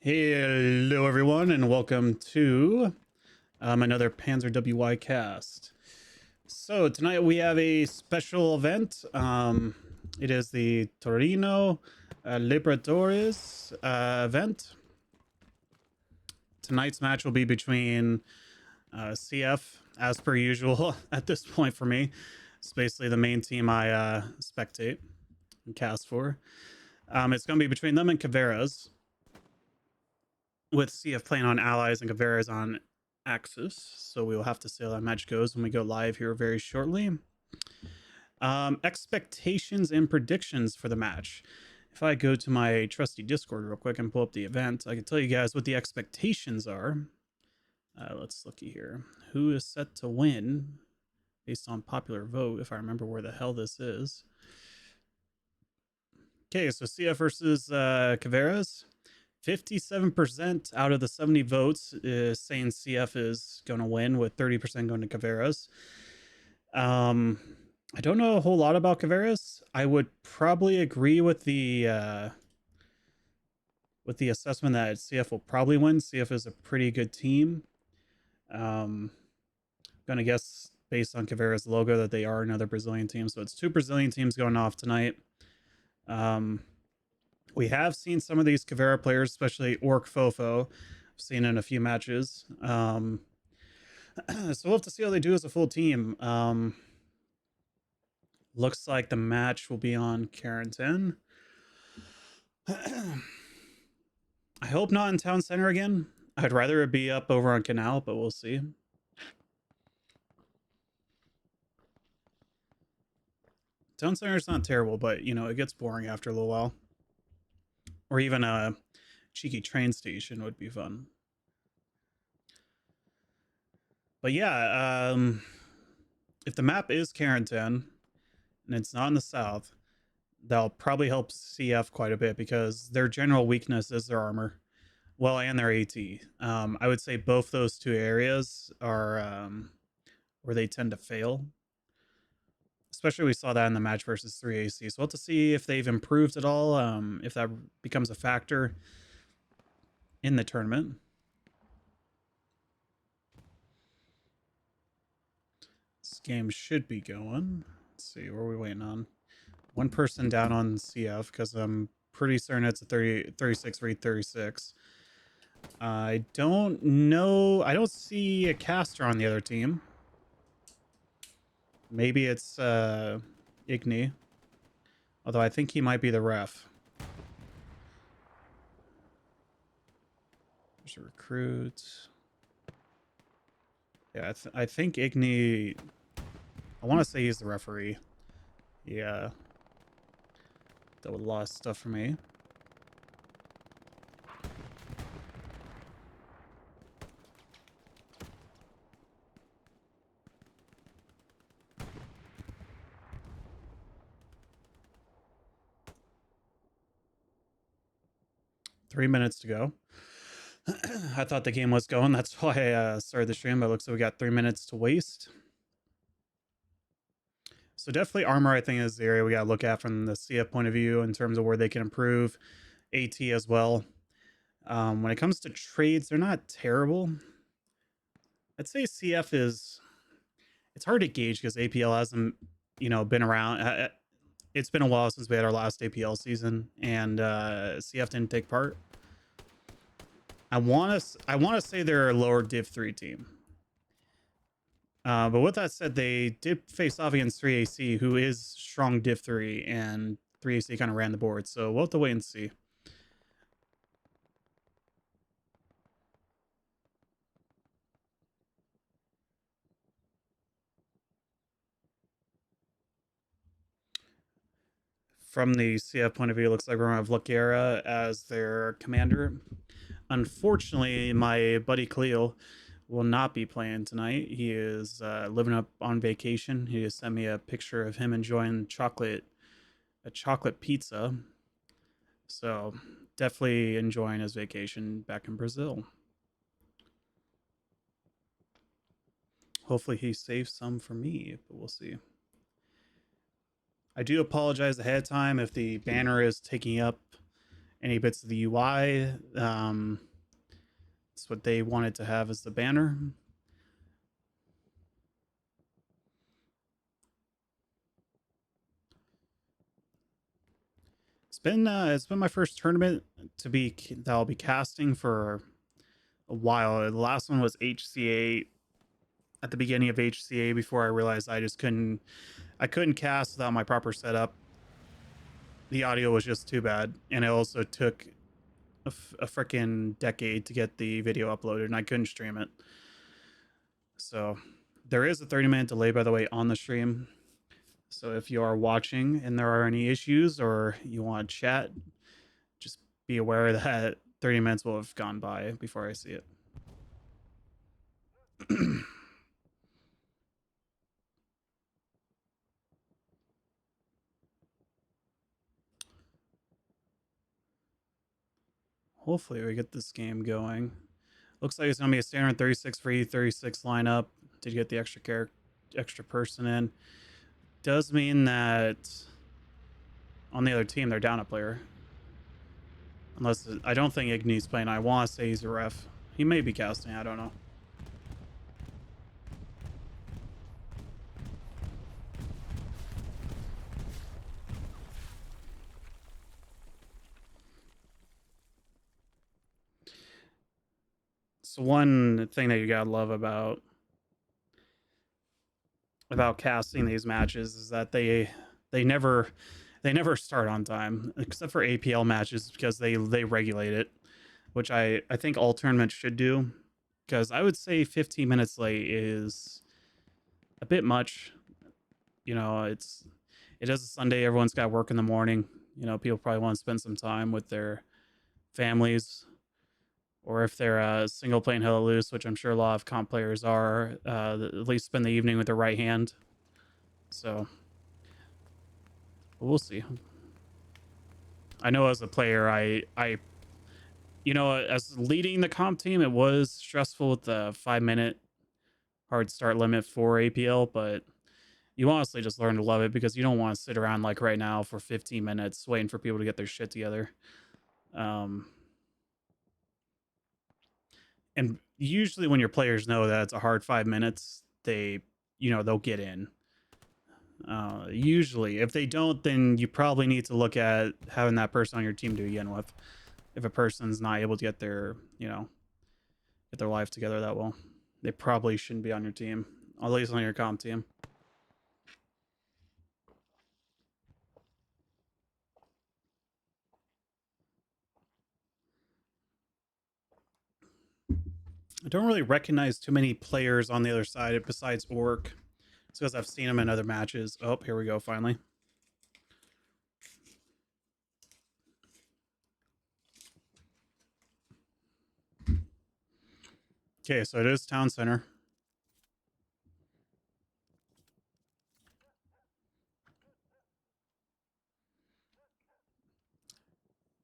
Hello, everyone, and welcome to another Panzer WY cast. So tonight we have a special event. It is the Torneo Libertadores event. Tonight's match will be between CF, as per usual. At this point, for me, it's basically the main team I spectate and cast for. It's going to be between them and Caveiras, with CF playing on allies and Caveiras on Axis. So we will have to see how that match goes when we go live here very shortly. Expectations and predictions for the match. If I go to my trusty Discord real quick and pull up the event, I can tell you guys what the expectations are. Let's look here. Who is set to win based on popular vote, if I remember where the hell this is. Okay, so CF versus Caveiras. 57% out of the 70 votes is saying CF is going to win, with 30% going to Caveiras. I don't know a whole lot about Caveiras. I would probably agree with the assessment that CF will probably win. CF is a pretty good team. Gonna guess based on Caveiras' logo that they are another Brazilian team. So it's two Brazilian teams going off tonight. We have seen some of these Caveira players, especially Orc Fofo. I've seen in a few matches. So we'll have to see how they do as a full team. Looks like the match will be on Carrington. I hope not in Town Center again. I'd rather it be up over on Canal, but we'll see. Town Center is not terrible, but you know, it gets boring after a little while. Or even a cheeky train station would be fun. But yeah, if the map is Carrington and it's not in the south, that'll probably help CF quite a bit because their general weakness is their armor. Well, and their AT. I would say both those two areas are where they tend to fail. Especially we saw that in the match versus 3AC. So we'll have to see if they've improved at all, if that becomes a factor in the tournament. This game should be going. Let's see, what are we waiting on? One person down on CF because I'm pretty certain it's a 36 read 36. I don't know. I don't see a caster on the other team. Maybe it's Igni. Although I think he might be the ref. There's a recruit. Yeah, I think Igni... I want to say he's the referee. Yeah. That would lost stuff for me. Three minutes to go. I thought the game was going. That's why I started the stream, but it looks like we got 3 minutes to waste. So definitely armor, I think, is the area we got to look at from the CF point of view in terms of where they can improve. AT as well. When it comes to trades, they're not terrible. I'd say CF is... It's hard to gauge because APL hasn't, been around. It's been a while since we had our last APL season, and CF didn't take part. I want to say they're a lower Div 3 team. But with that said, they did face off against 3AC, who is strong Div 3, and 3AC kind of ran the board. So we'll have to wait and see. From the CF point of view, it looks like we're going to have Lucara as their commander. Unfortunately, my buddy Khalil will not be playing tonight. He is living up on vacation. He just sent me a picture of him enjoying a chocolate pizza. So definitely enjoying his vacation back in Brazil. Hopefully he saves some for me, but we'll see. I do apologize ahead of time if the banner is taking up any bits of the UI. It's what they wanted to have as the banner. It's been my first tournament that I'll be casting for a while. The last one was HCA at the beginning of HCA before I realized I couldn't cast without my proper setup. The audio was just too bad, and it also took a freaking decade to get the video uploaded, and I couldn't stream it. So there is a 30-minute delay, by the way, on the stream. So if you are watching and there are any issues or you want to chat, just be aware that 30 minutes will have gone by before I see it. Hopefully we get this game going. Looks like it's going to be a standard 36 for E36 lineup. Did get the extra person in. Does mean that on the other team they're down a player. Unless I don't think Igni's playing. I want to say he's a ref. He may be casting. I don't know. So one thing that you gotta love about casting these matches is that they never start on time, except for APL matches, because they regulate it, which I think all tournaments should do, because I would say 15 minutes late is a bit much. You know, it is a Sunday, everyone's got work in the morning. You know, people probably want to spend some time with their families, or if they're single playing Hella Loose, which I'm sure a lot of comp players are, at least spend the evening with their right hand. So we'll see. I know as a player, you know, as leading the comp team, it was stressful with the 5-minute hard start limit for APL, but you honestly just learn to love it because you don't want to sit around like right now for 15 minutes waiting for people to get their shit together. And usually when your players know that it's a hard 5 minutes, they'll get in. Usually, if they don't, then you probably need to look at having that person on your team to begin with. If a person's not able to get their life together that well, they probably shouldn't be on your team, at least on your comp team. I don't really recognize too many players on the other side besides Orc. It's because I've seen them in other matches. Oh, here we go, finally. Okay, so it is Town Center.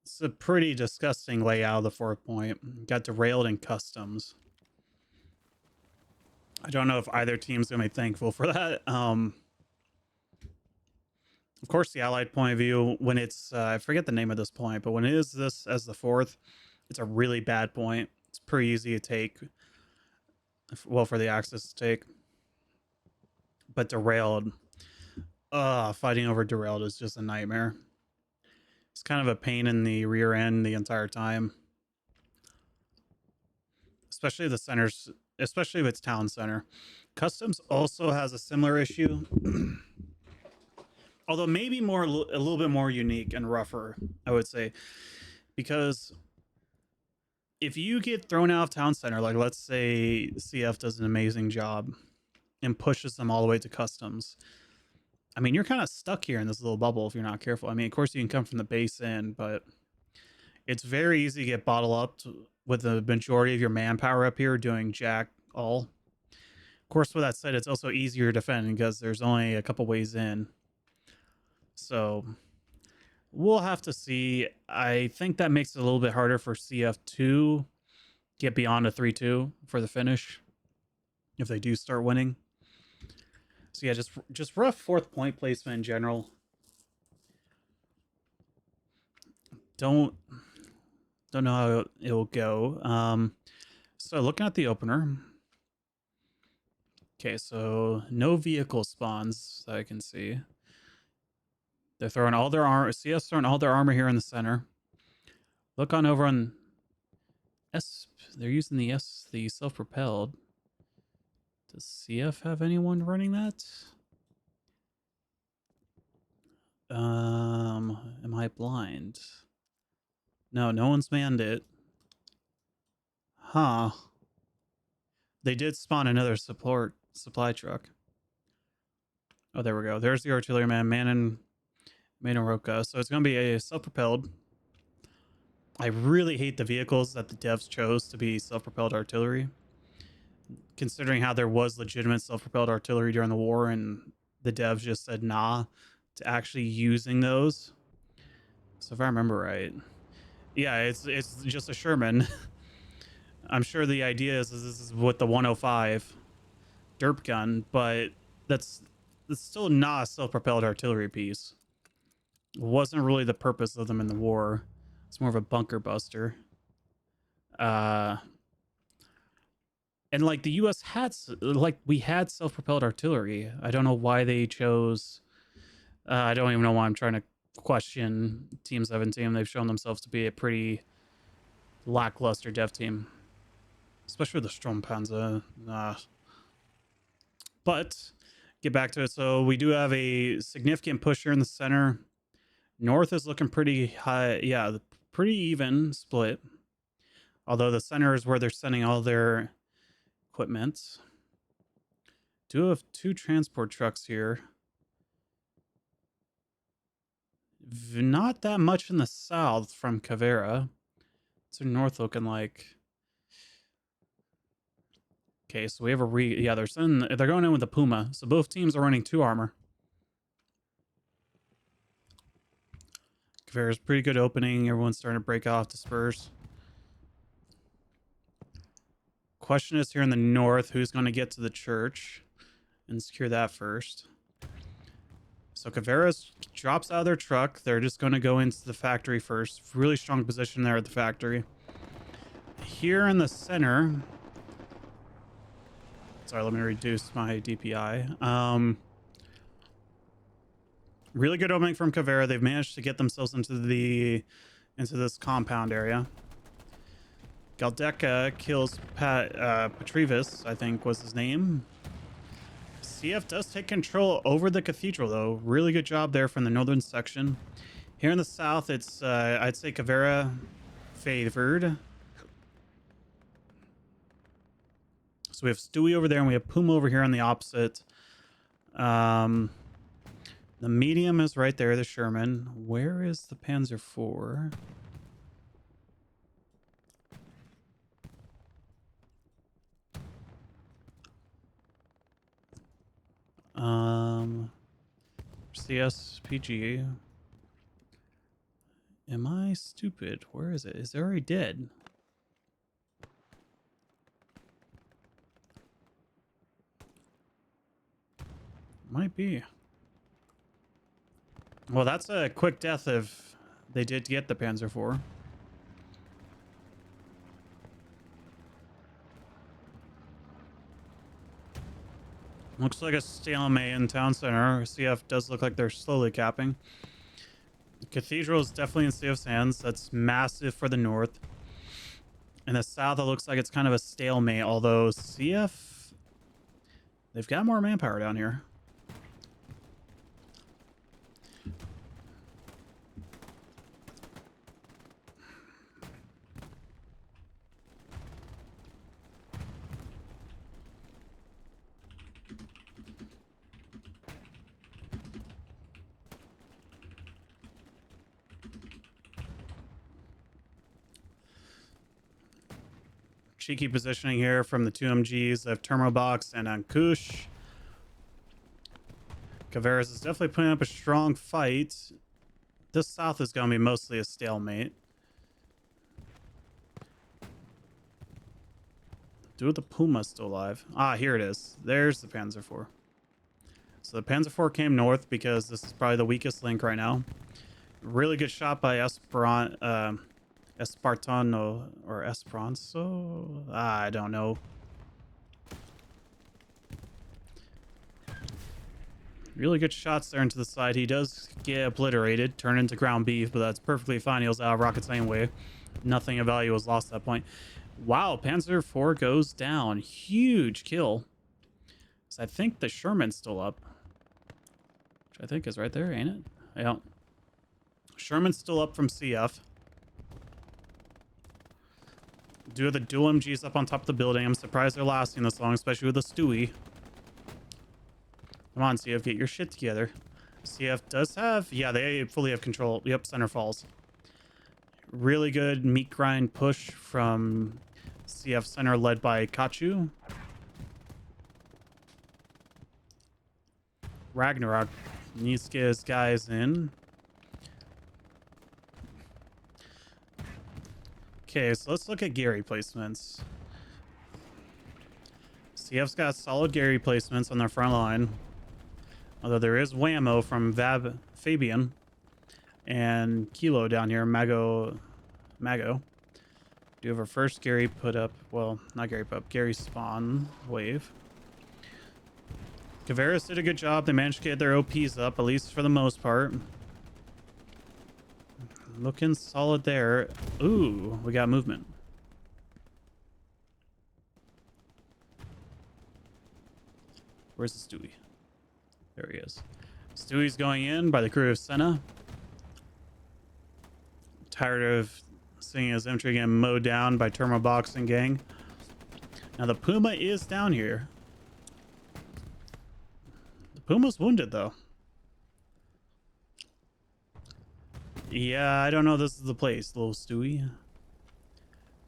It's a pretty disgusting layout of the 4-point. Got derailed in customs. I don't know if either team's gonna be thankful for that. Of course, the allied point of view, when it's I forget the name of this point, but when it is this as the 4th, it's a really bad point. It's pretty easy to take. Well, for the Axis to take, but derailed. Fighting over derailed is just a nightmare. It's kind of a pain in the rear end the entire time, especially the centers, especially if it's Town Center. Customs also has a similar issue, although maybe a little bit more unique and rougher, I would say, because if you get thrown out of Town Center, like let's say CF does an amazing job and pushes them all the way to customs, I mean, you're kind of stuck here in this little bubble if you're not careful. I mean, of course you can come from the base in, but it's very easy to get bottled up with the majority of your manpower up here doing jack all. Of course, with that said, it's also easier to defend because there's only a couple ways in. So we'll have to see. I think that makes it a little bit harder for CF to get beyond a 3-2 for the finish if they do start winning. So yeah, just rough 4th point placement in general. Don't know how it'll go. So looking at the opener. Okay, so no vehicle spawns that I can see. They're throwing all their armor. CS throwing all their armor here in the center. Look on over on S. They're using the self-propelled. Does CF have anyone running that? Am I blind? No, no one's manned it. Huh. They did spawn another supply truck. Oh, there we go. There's the artillery man, Man and Roca. So it's gonna be a self-propelled. I really hate the vehicles that the devs chose to be self-propelled artillery, considering how there was legitimate self-propelled artillery during the war, and the devs just said nah to actually using those. So if I remember right, yeah, it's just a Sherman. I'm sure the idea is this is with the 105 derp gun, but that's still not a self-propelled artillery piece. It wasn't really the purpose of them in the war. It's more of a bunker buster. And like the US had, like we had self-propelled artillery. I don't know why they chose. I don't even know why I'm trying to question Team 17. They've shown themselves to be a pretty lackluster dev team, especially the Sturmpanzer. But get back to it. So we do have a significant push here in the center. North is looking pretty high. Yeah, pretty even split. Although the center is where they're sending all their equipment. Do have 2 transport trucks here. Not that much in the south from Caveira. What's the north looking like? Okay, so we have a they're going in with the Puma. So both teams are running 2 armor. Caveira's pretty good opening. Everyone's starting to break off, disperse. Question is here in the north, who's going to get to the church and secure that first. So Caveiras drops out of their truck. They're just going to go into the factory first. Really strong position there at the factory. Here in the center. Sorry, let me reduce my DPI. Really good opening from Caveira. They've managed to get themselves into this compound area. Galdeca kills Petrivus, I think was his name. CF does take control over the cathedral, though. Really good job there from the northern section. Here in the south, it's, I'd say, Caveira favored. So we have Stewie over there, and we have Puma over here on the opposite. The medium is right there, the Sherman. Where is the Panzer IV? CSPG. Am I stupid? Where is it? Is it already dead? Might be. Well, that's a quick death if they did get the Panzer IV. Looks like a stalemate in town center. CF does look like they're slowly capping. The cathedral is definitely in CF's hands. That's massive for the north. In the south, it looks like it's kind of a stalemate, although CF, they've got more manpower down here. Cheeky positioning here from the 2 MGs of Termobox and Ankush. Caveiras is definitely putting up a strong fight. This south is going to be mostly a stalemate. Do the Puma still alive? Ah, here it is. There's the Panzer IV. So the Panzer IV came north because this is probably the weakest link right now. Really good shot by Espartano or Esperanto. I don't know. Really good shots there into the side. He does get obliterated, turn into ground beef, but that's perfectly fine. He was out of rockets anyway. Nothing of value was lost at that point. Wow, Panzer IV goes down. Huge kill. So I think the Sherman's still up. Which I think is right there, ain't it? Yeah. Sherman's still up from CF. Do have the dual MGs up on top of the building. I'm surprised they're lasting this long, especially with the Stewie. Come on, CF, get your shit together. CF does have... Yeah, they fully have control. Yep, center falls. Really good meat grind push from CF center led by Kachu. Ragnarok needs to get his guys in. Okay, so let's look at Gary placements. CF's got solid Gary placements on their front line. Although there is Whammo from Fabian and Kilo down here, Mago. Do have our first Gary put up, well, not Gary put up, Gary spawn wave. Caveiras did a good job. They managed to get their OPs up, at least for the most part. Looking solid there. Ooh, we got movement. Where's the Stewie? There he is. Stewie's going in by the crew of Senna. Tired of seeing his infantry getting mowed down by Thermo Boxing gang. Now the Puma is down here. The Puma's wounded though. Yeah, I don't know. This is the place, little Stewie.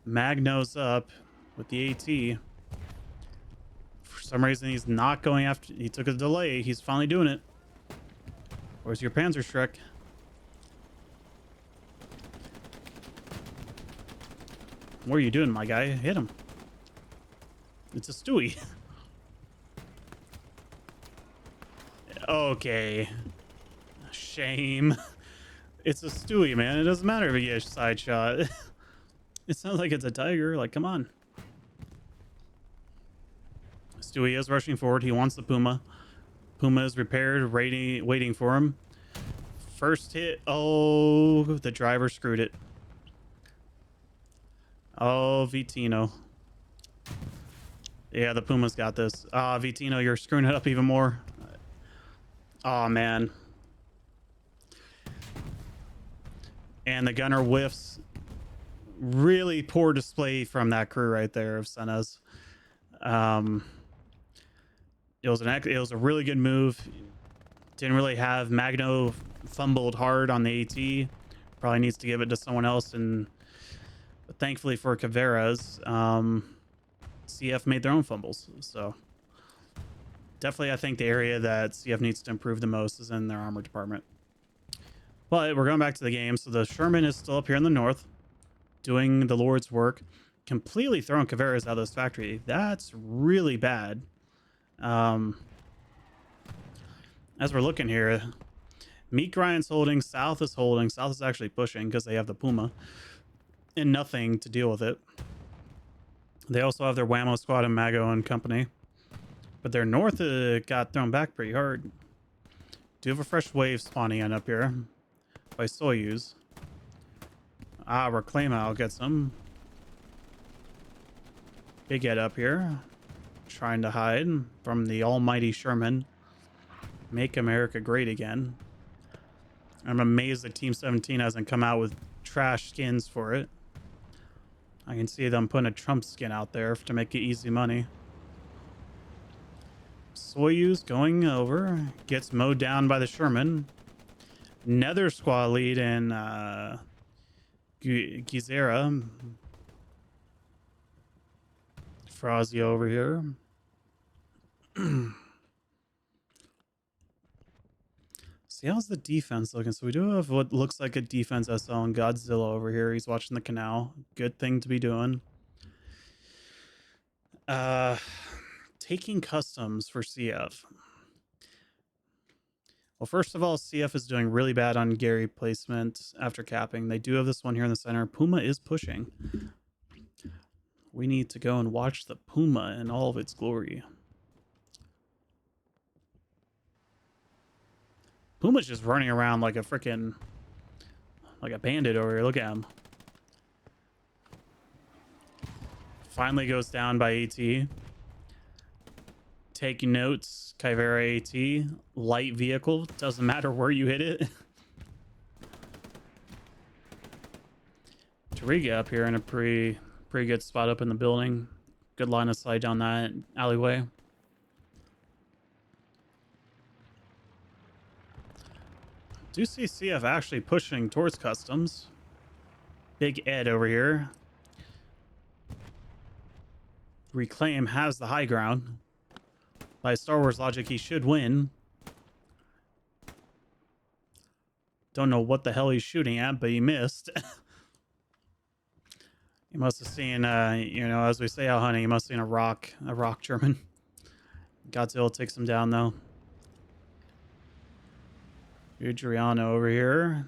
Magno's up with the AT. For some reason, he's not going after... He took a delay. He's finally doing it. Where's your Panzerschreck? What are you doing, my guy? Hit him. It's a Stewie. Okay. Shame. It's a Stewie, man. It doesn't matter if you get a side shot. It sounds like it's a tiger. Like, come on. Stewie is rushing forward. He wants the Puma. Puma is repaired, waiting for him. First hit. Oh, the driver screwed it. Oh, Vitino. Yeah, the Puma's got this. Ah, Vitino, you're screwing it up even more. Oh, man. And the gunner whiffs. Really poor display from that crew right there of Senna's. It was a really good move. Didn't really have Magno fumbled hard on the AT. Probably needs to give it to someone else. But thankfully for Caveiras, CF made their own fumbles. So definitely, I think the area that CF needs to improve the most is in their armor department. But we're going back to the game. So the Sherman is still up here in the north, doing the Lord's work, completely throwing Caveiras out of this factory. That's really bad. As we're looking here, Meat Grind's holding, South is holding. South is actually pushing because they have the Puma and nothing to deal with it. They also have their Whammo squad and Mago and company, but their north got thrown back pretty hard. Do have a fresh wave spawning in up here by Soyuz. Reclaim gets them. Big Ed up here, trying to hide from the almighty Sherman. Make America great again. I'm amazed that Team 17 hasn't come out with trash skins for it. I can see them putting a Trump skin out there to make it easy money. Soyuz going over, gets mowed down by the Sherman. Nether squad lead in Gizera. Frazio over here. See, how's the defense looking? So we do have what looks like a defense SL and Godzilla over here. He's watching the canal. Good thing to be doing. Taking customs for CF. Well, first of all, CF is doing really bad on Gary placement after capping. They do have this one here in the center. Puma is pushing. We need to go and watch the Puma in all of its glory. Puma's just running around like a freaking, like a bandit over here. Look at him. Finally goes down by AT. Taking notes, Caveira AT. Light vehicle. Doesn't matter where you hit it. Tariga up here in a pretty good spot up in the building. Good line of sight down that alleyway. Do see CF actually pushing towards customs. Big Ed over here. Reclaim has the high ground. By Star Wars logic, he should win. Don't know what the hell he's shooting at, but he missed. He must have seen, you know, as we say out hunting, he must have seen a rock German. Godzilla takes him down, though. Adriano over here.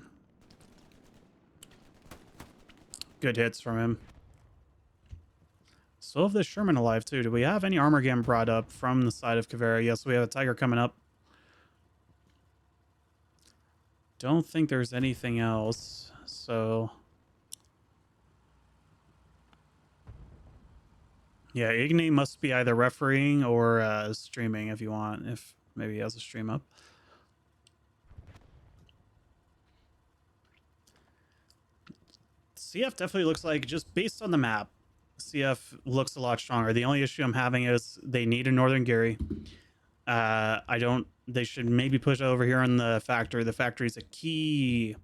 Good hits from him. Still have this Sherman alive, too. Do we have any armor again brought up from the side of Caveira? Yes, we have a Tiger coming up. Don't think there's anything else, so... Yeah, Igni must be either refereeing or streaming if you want, if maybe he has a stream up. CF definitely looks like, just based on the map, CF looks a lot stronger. The only issue I'm having is they need a Northern Gary. They should maybe push over here on the factory. The factory is a key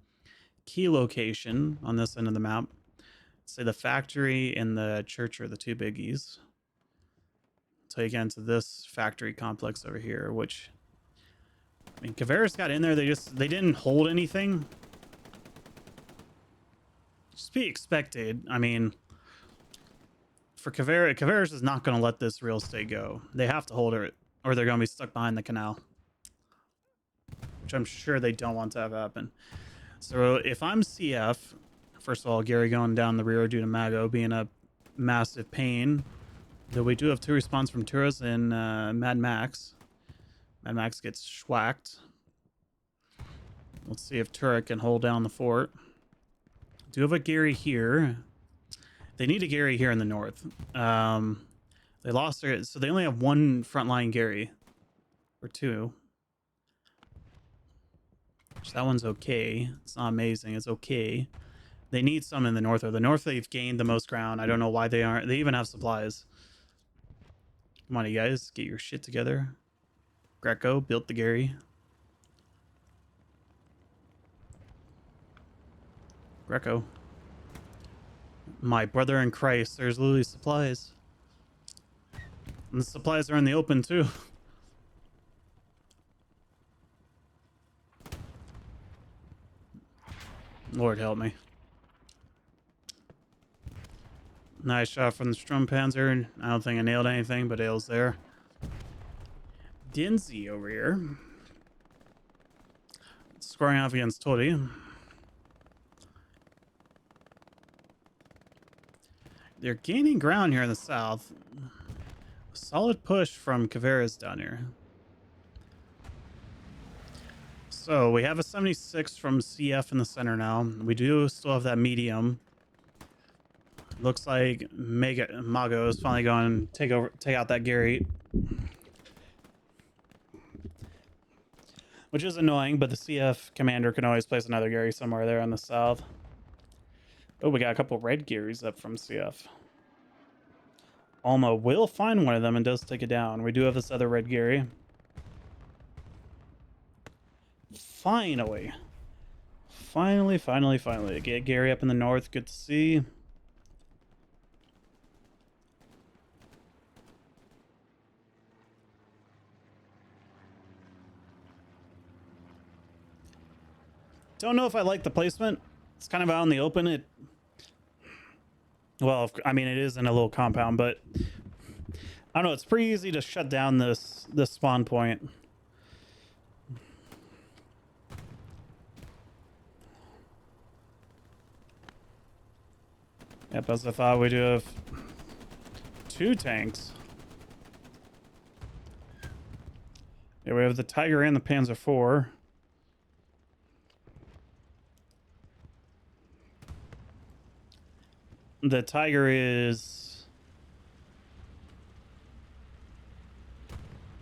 location on this end of the map. Say the factory and the church are the two biggies. So you get into this factory complex over here, which, I mean, Caveira's got in there. They didn't hold anything. Just be expected. I mean, for Caveira's is not going to let this real estate go. They have to hold it, or they're going to be stuck behind the canal, which I'm sure they don't want to have happen. So if I'm CF, first of all, Gary going down the rear due to Mago being a massive pain. Though we do have 2 respawns from Turas and Mad Max. Mad Max gets schwacked. Let's see if Turek can hold down the fort. Do have a Gary here. They need a Gary here in the north. They lost their... So they only have 1 frontline Gary. Or 2. Which that one's okay. It's not amazing. It's okay. They need some in the north. Or the north, they've gained the most ground. I don't know why they aren't. They even have supplies. Come on, you guys. Get your shit together. Greco built the Gary. Greco. My brother in Christ. There's literally supplies. And the supplies are in the open, too. Lord help me. Nice shot from the Strumpanzer. I don't think I nailed anything, but Ale's there. Dinzy over here. Scoring off against Tori. They're gaining ground here in the south. Solid push from Caveira's down here. So we have a 76 from CF in the center now. We do still have that medium. Looks like Mago is finally going to take out that Gary. Which is annoying, but the CF commander can always place another Gary somewhere there in the south. Oh, we got a couple red Garys up from CF. Alma will find one of them and does take it down. We do have this other red Gary. Finally. Finally. Get Gary up in the north. Good to see. Don't know if I like the placement. It's kind of out in the open. Well, I mean, it is in a little compound, but I don't know. It's pretty easy to shut down this spawn point. Yep, as I thought, we do have 2 tanks. Yeah, we have the Tiger and the Panzer IV. The Tiger is...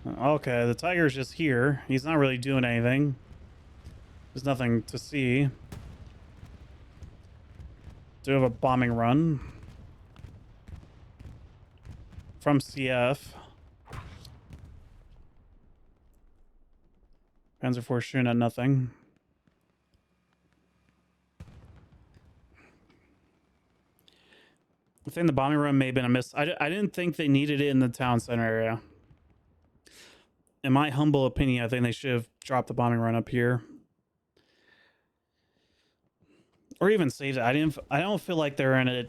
Okay, the Tiger's just here. He's not really doing anything. There's nothing to see. Do have a bombing run from CF. Panzer IV shooting at nothing. I think the bombing run may have been a miss. I didn't think they needed it in the town center area. In my humble opinion, I think they should have dropped the bombing run up here. Or even saved it. I don't feel like they're in it.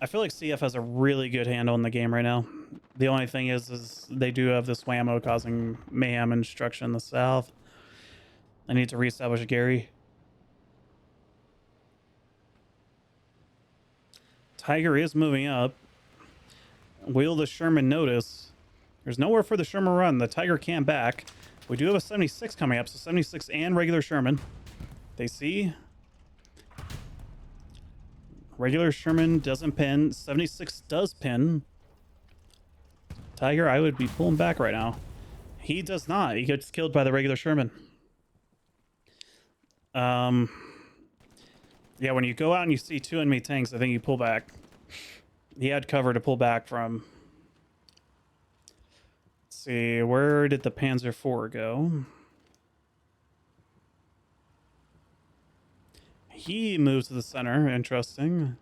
I feel like CF has a really good handle in the game right now. The only thing is they do have this whammo causing mayhem and destruction in the south. I need to reestablish Gary. Tiger is moving up. Will the Sherman notice? There's nowhere for the Sherman run. The Tiger can't back. We do have a 76 coming up, so 76 and regular Sherman. They see. Regular Sherman doesn't pin. 76 does pin. Tiger, I would be pulling back right now. He does not. He gets killed by the regular Sherman. Yeah, when you go out and you see 2 enemy tanks, I think you pull back. He had cover to pull back from. Let's see, where did the Panzer IV go? He moves to the center. Interesting.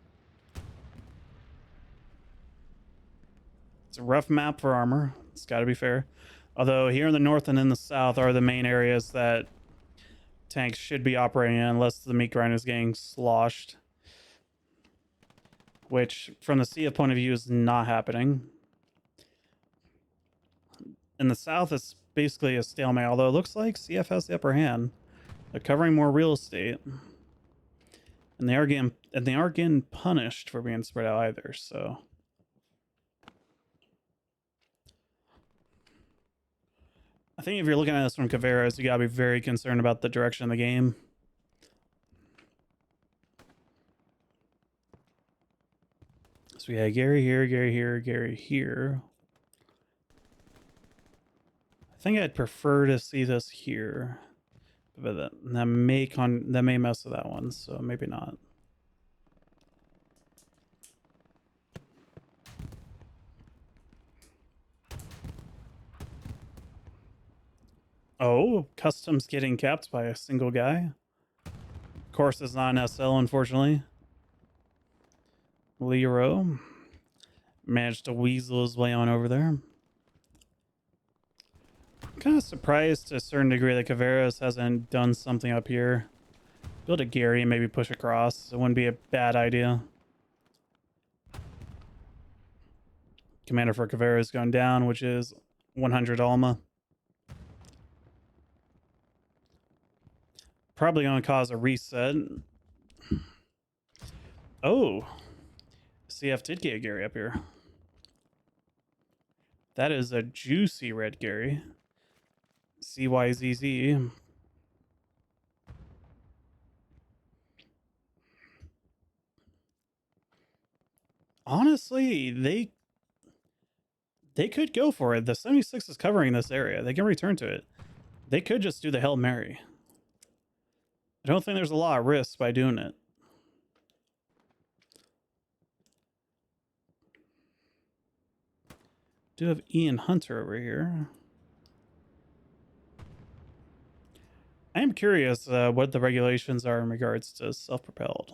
It's a rough map for armor. It's got to be fair. Although here in the north and in the south are the main areas that tanks should be operating in, unless the meat grinder is getting sloshed. Which, from the CF point of view, is not happening. In the south, it's basically a stalemate, although it looks like CF has the upper hand. They're covering more real estate. And they are getting punished for being spread out either, so... I think if you're looking at this from Caveiras, you gotta be very concerned about the direction of the game. So yeah, Gary here, Gary here, Gary here. I think I'd prefer to see this here, but that may mess with that one, so maybe not. Oh, customs getting capped by a single guy. Of course, it's not an SL, unfortunately. Lero managed to weasel his way on over there. I'm kind of surprised to a certain degree that Caveiras hasn't done something up here. Build a Gary and maybe push across. It wouldn't be a bad idea. Commander for Caveiras going down, which is 100 Alma. Probably going to cause a reset. Oh. CF did get a Gary up here. That is a juicy red Gary. CYZZ. Honestly, they could go for it. The 76 is covering this area. They can return to it. They could just do the Hail Mary. I don't think there's a lot of risk by doing it. Do have Ian Hunter over here. I am curious what the regulations are in regards to self-propelled.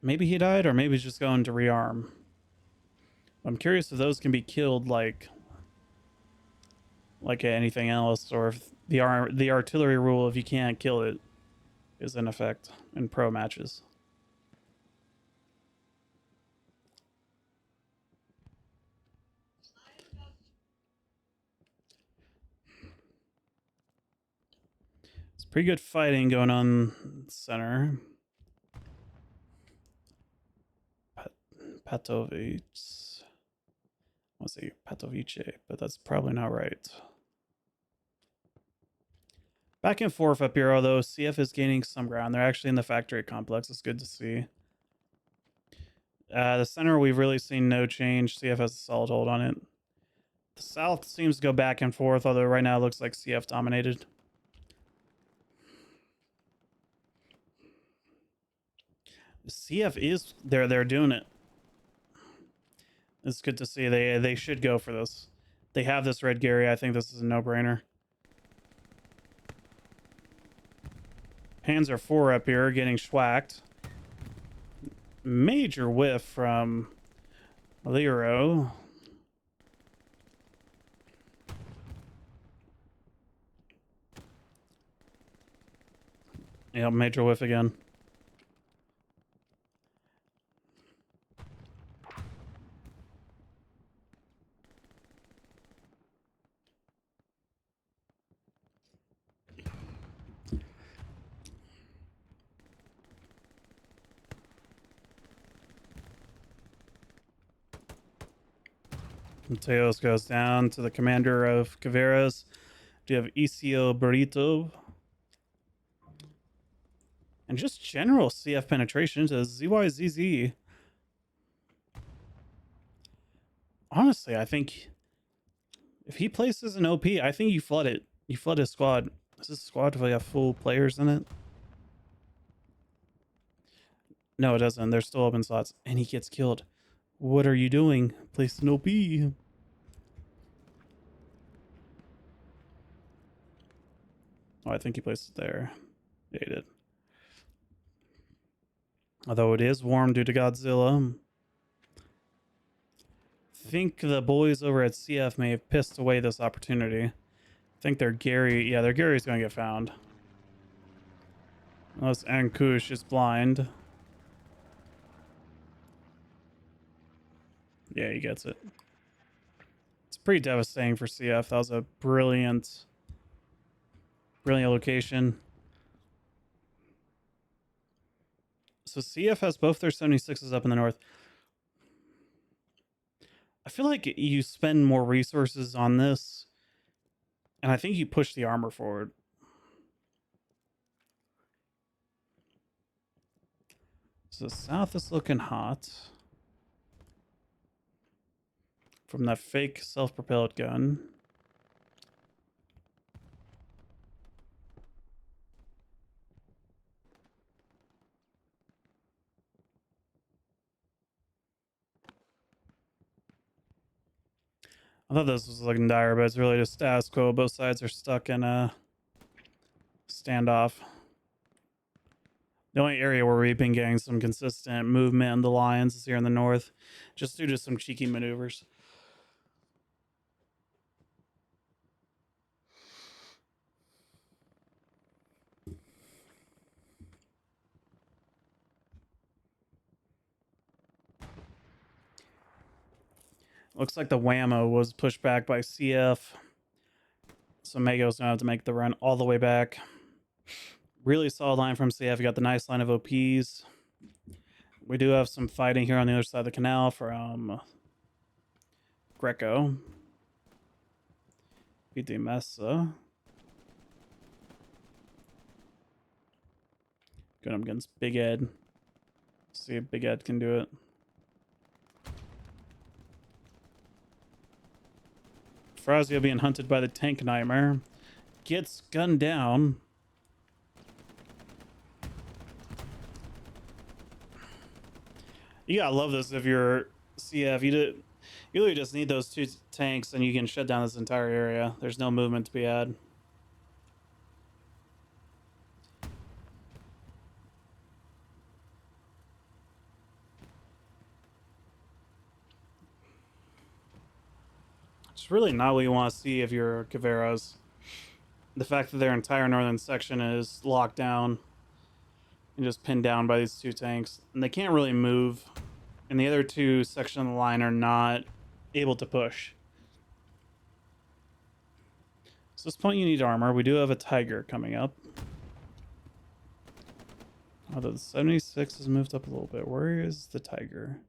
Maybe he died, or maybe he's just going to rearm. I'm curious if those can be killed like anything else, or if the artillery rule, if you can't kill it, is in effect in pro matches. It's pretty good fighting going on center. Patovic. I want to say Patovice, but that's probably not right. Back and forth up here, although CF is gaining some ground. They're actually in the factory complex. It's good to see. The center, we've really seen no change. CF has a solid hold on it. The south seems to go back and forth, although right now it looks like CF dominated. CF is they're doing it. It's good to see. They should go for this. They have this red Gary. I think this is a no-brainer. Panzer 4 up here getting schwacked. Major whiff from Lero. Yeah, major whiff again. Mateos goes down to the commander of Caveiras. Do you have Icio Burrito? And just general CF penetration to ZYZZ. Honestly, I think if he places an OP, I think you flood it. You flood his squad. Is this squad if we have full players in it? No, it doesn't. There's still open slots. And he gets killed. What are you doing? Place an OP. Oh, I think he placed it there. Yeah, he did. Although it is warm due to Godzilla. I think the boys over at CF may have pissed away this opportunity. I think their Gary... Yeah, their Gary's going to get found. Unless Ankush is blind. Yeah, he gets it. It's pretty devastating for CF. That was a brilliant location. So CF has both their 76s up in the north. I feel like you spend more resources on this, and I think you push the armor forward. So the south is looking hot. From that fake self-propelled gun. I thought this was looking dire, but it's really just status quo. Both sides are stuck in a standoff. The only area where we've been getting some consistent movement in the lines is here in the north, just due to some cheeky maneuvers. Looks like the whammo was pushed back by CF. So Mago's gonna have to make the run all the way back. Really solid line from CF. You got the nice line of OPs. We do have some fighting here on the other side of the canal from Greco. PT Mesa. Going up against Big Ed. See if Big Ed can do it. Frazio being hunted by the tank nightmare. Gets gunned down. You gotta love this if you're CF. You really just need those two tanks and you can shut down this entire area. There's no movement to be had. It's really not what you want to see if you're Caveiras. The fact that their entire northern section is locked down and just pinned down by these two tanks. And they can't really move. And the other two sections of the line are not able to push. So at this point you need armor. We do have a Tiger coming up. Although the 76 has moved up a little bit. Where is the Tiger?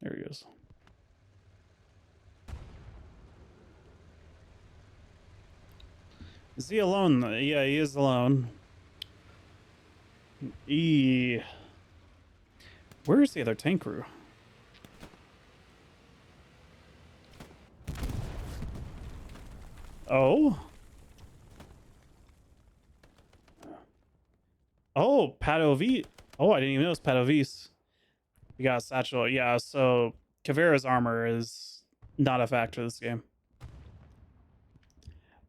There he goes. Is he alone? Yeah, he is alone. Where's the other tank crew? Oh. Oh, Padovis. Oh, I didn't even know it was Padovis. We got a satchel. Yeah, so Caveiras armor is not a factor this game.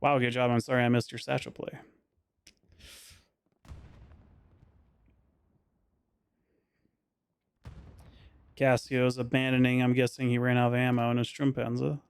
Wow, good job. I'm sorry I missed your satchel play. Cassio's abandoning. I'm guessing he ran out of ammo in his Strumpanzer.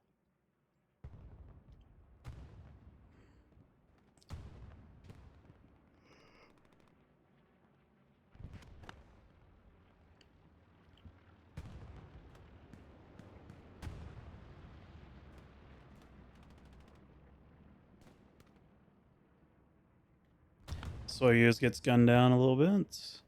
Soyuz gets gunned down a little bit.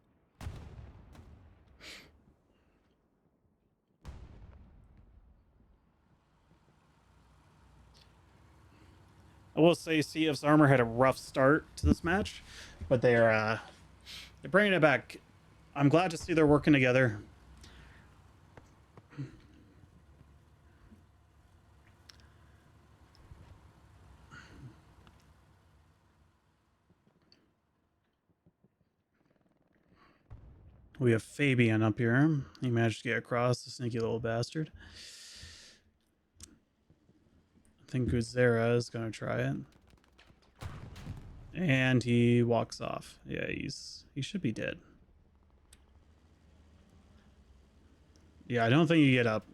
I will say CF's armor had a rough start to this match, but they're bringing it back. I'm glad to see they're working together. We have Fabian up here. He managed to get across, the sneaky little bastard. I think Guzera is going to try it. And he walks off. Yeah, he should be dead. Yeah, I don't think you get up.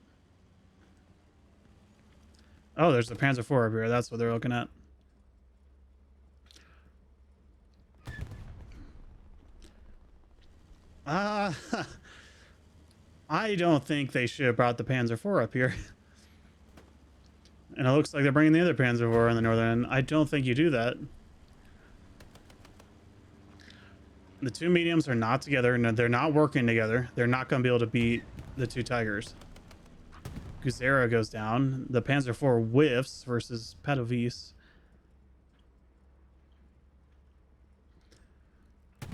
Oh, there's the Panzer IV up here. That's what they're looking at. I don't think they should have brought the Panzer IV up here. And it looks like they're bringing the other Panzer IV on the northern end. I don't think you do that. The two mediums are not together, and they're not working together. They're not going to be able to beat the two Tigers. Guzera goes down. The Panzer IV whiffs versus Padovis.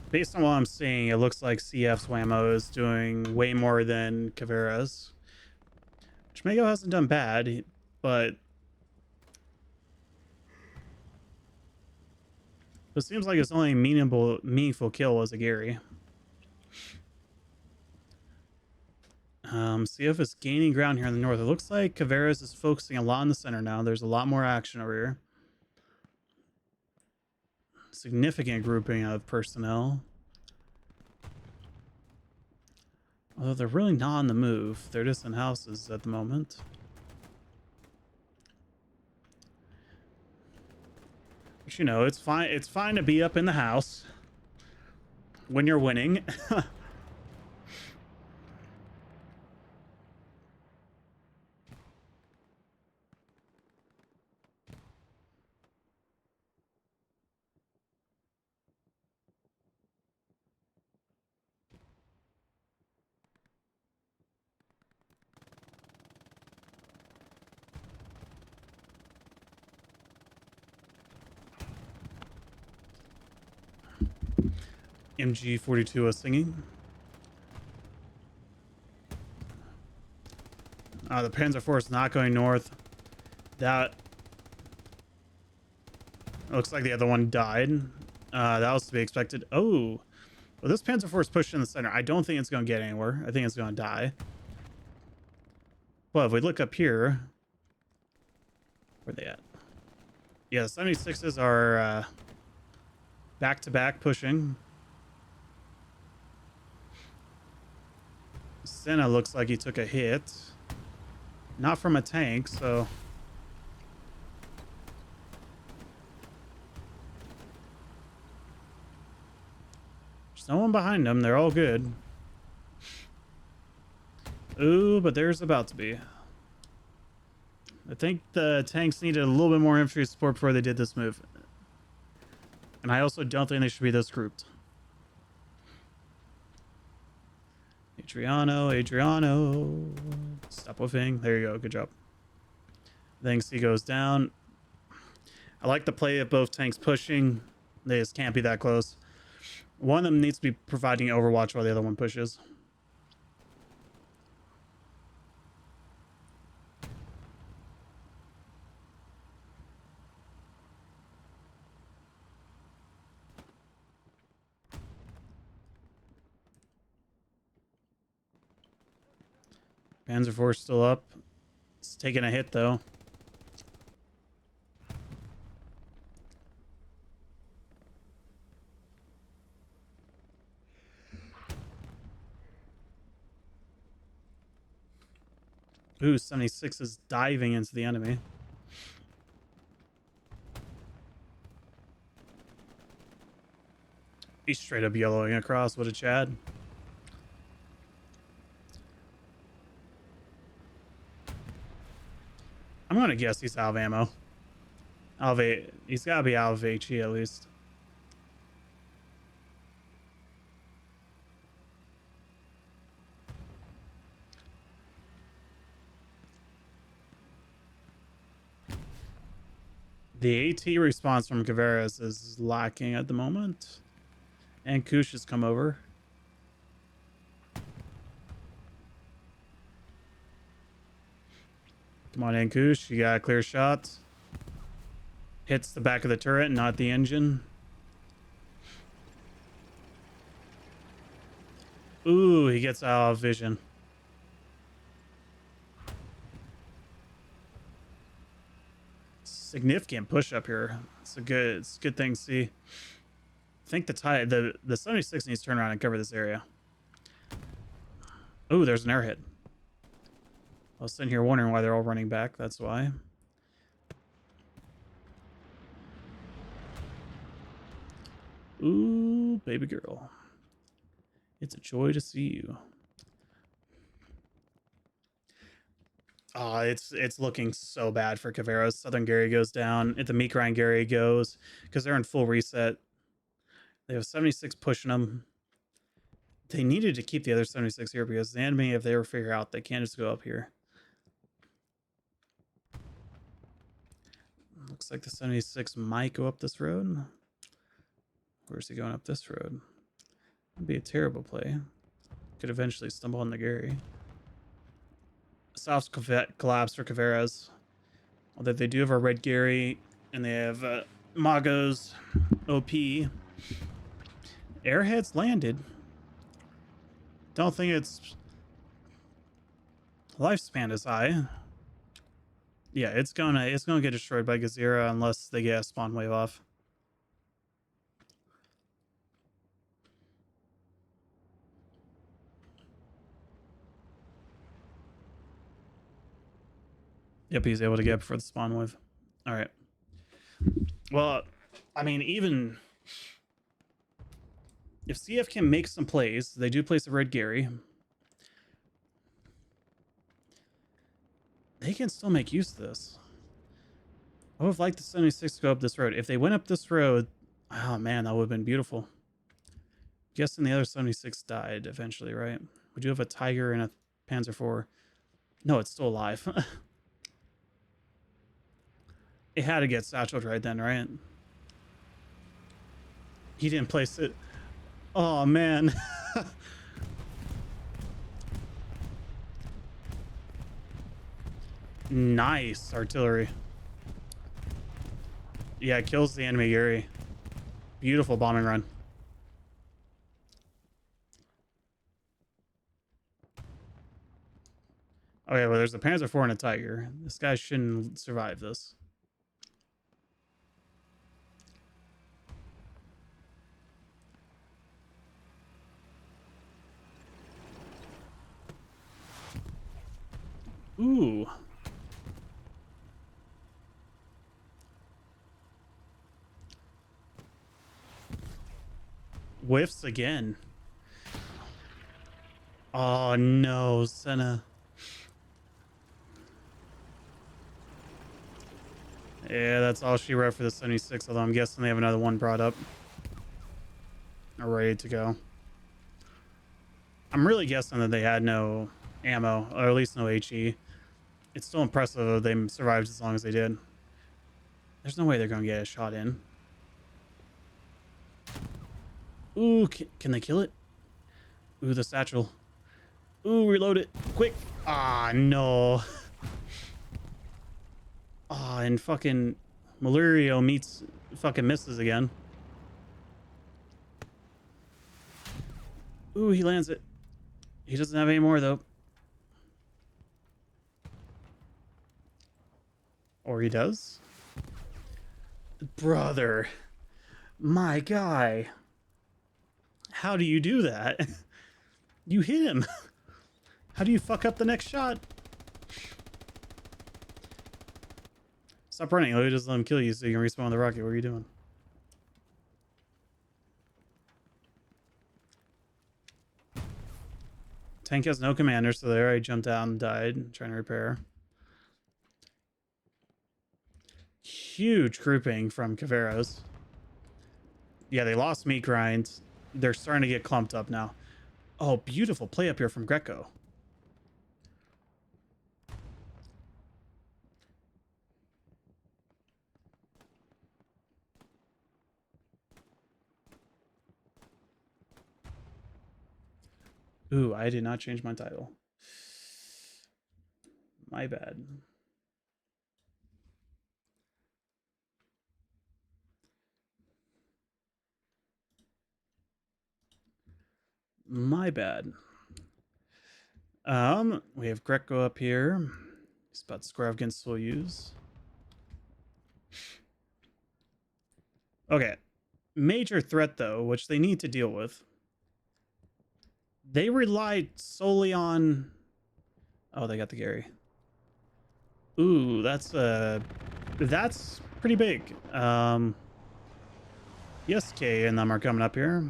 Based on what I'm seeing, it looks like CF's whammo is doing way more than Caveiras. Chimego hasn't done bad, but it seems like his only meaningful kill was a Gary. CF is gaining ground here in the north. It looks like Caveiras is focusing a lot in the center now. There's a lot more action over here. Significant grouping of personnel. Although they're really not on the move. They're just in houses at the moment. But you know, it's fine. It's fine to be up in the house when you're winning. MG42 was singing. The Panzer IV is not going north. That looks like the other one died. That was to be expected. Oh, well, this Panzer IV is pushed in the center. I don't think it's going to get anywhere. I think it's going to die. Well, if we look up here, where are they at? Yeah, the 76s are back-to-back pushing. Senna looks like he took a hit. Not from a tank, so... There's no one behind them. They're all good. Ooh, but there's about to be. I think the tanks needed a little bit more infantry support before they did this move. And I also don't think they should be this grouped. Adriano. Stop woofing. There you go. Good job. Thanks. He goes down. I like the play of both tanks pushing. They just can't be that close. One of them needs to be providing overwatch while the other one pushes. Panzer IV still up. It's taking a hit though. Ooh, 76 is diving into the enemy. He's straight up yellowing across. What a Chad. I'm gonna guess he's out of ammo. He's gotta be out of HE at least. The AT response from Caveiras is lacking at the moment. And Kush has come over. Come on in, Kush. You got a clear shot. Hits the back of the turret, not the engine. Ooh, he gets out of vision. Significant push up here. It's a good thing to see. I think the 76 needs to turn around and cover this area. Ooh, there's an airhead. I was sitting here wondering why they're all running back. That's why. Ooh, baby girl. It's a joy to see you. Oh, it's looking so bad for Caveiras. Southern Gary goes down. If the meat grind Gary goes, because they're in full reset. They have 76 pushing them. They needed to keep the other 76 here because the enemy, if they ever figure out, they can't just go up here. Looks like the 76 might go up this road. Where's he going up this road? That'd be a terrible play. Could eventually stumble on the Gary. Soft collapse for Caveiras. Although they do have a red Gary and they have Mago's OP. Airheads landed. Don't think its lifespan is high. Yeah, it's gonna get destroyed by Gazira unless they get a spawn wave off. Yep, he's able to get before the spawn wave. All right. Well, I mean, even if CF can make some plays, they do place a red Gary. They can still make use of this. I would have liked the 76 to go up this road. If they went up this road, oh man, that would have been beautiful. Guessing the other 76 died eventually, right? We do have a Tiger and a Panzer IV. No, it's still alive. It had to get satcheled right then, right? He didn't place it. Oh, man. Nice artillery. Yeah, it kills the enemy Yuri. Beautiful bombing run. Okay, well, there's a Panzer IV and a Tiger. This guy shouldn't survive this. Ooh. Whiffs again. Oh no, Senna. Yeah, that's all she wrote for the 76, although I'm guessing they have another one brought up. Or ready to go. I'm really guessing that they had no ammo, or at least no HE. It's still impressive that they survived as long as they did. There's no way they're going to get a shot in. Ooh, can they kill it? Ooh, the satchel. Ooh, reload it. Quick. Ah, no. Ah, and fucking Malario meets fucking misses again. Ooh, he lands it. He doesn't have any more, though. Or he does? Brother. My guy. How do you do that? You hit him. How do you fuck up the next shot? Stop running. Let me just let him kill you so you can respawn the rocket. What are you doing? Tank has no commander, so there I jumped out and died trying to repair. Huge grouping from Caveiras. Yeah, they lost meat grind. They're starting to get clumped up now. Oh, beautiful play up here from Greco. Ooh, I did not change my title. My bad. My bad. We have Greco up here. He's about to square off against Soyuz. Okay. Major threat, though, which they need to deal with. They relied solely on... Oh, they got the Gary. Ooh, that's pretty big. Yes, K and them are coming up here.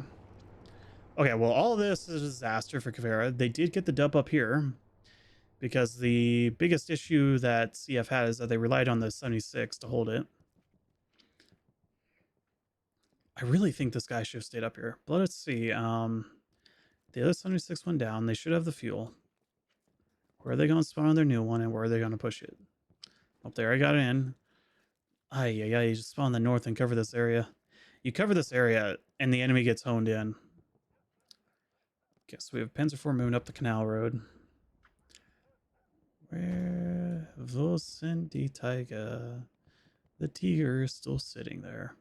Okay, well, all this is a disaster for Caveira. They did get the dub up here because the biggest issue that CF had is that they relied on the 76 to hold it. I really think this guy should have stayed up here. But let's see. The other 76 went down. They should have the fuel. Where are they going to spawn on their new one, and where are they going to push it? Up there, I got it in. Yeah, you just spawn the north and cover this area. You cover this area, and the enemy gets honed in. Okay, so we have Panzer IV moving up the canal road. Where wo sind die Tiger? The tiger is still sitting there.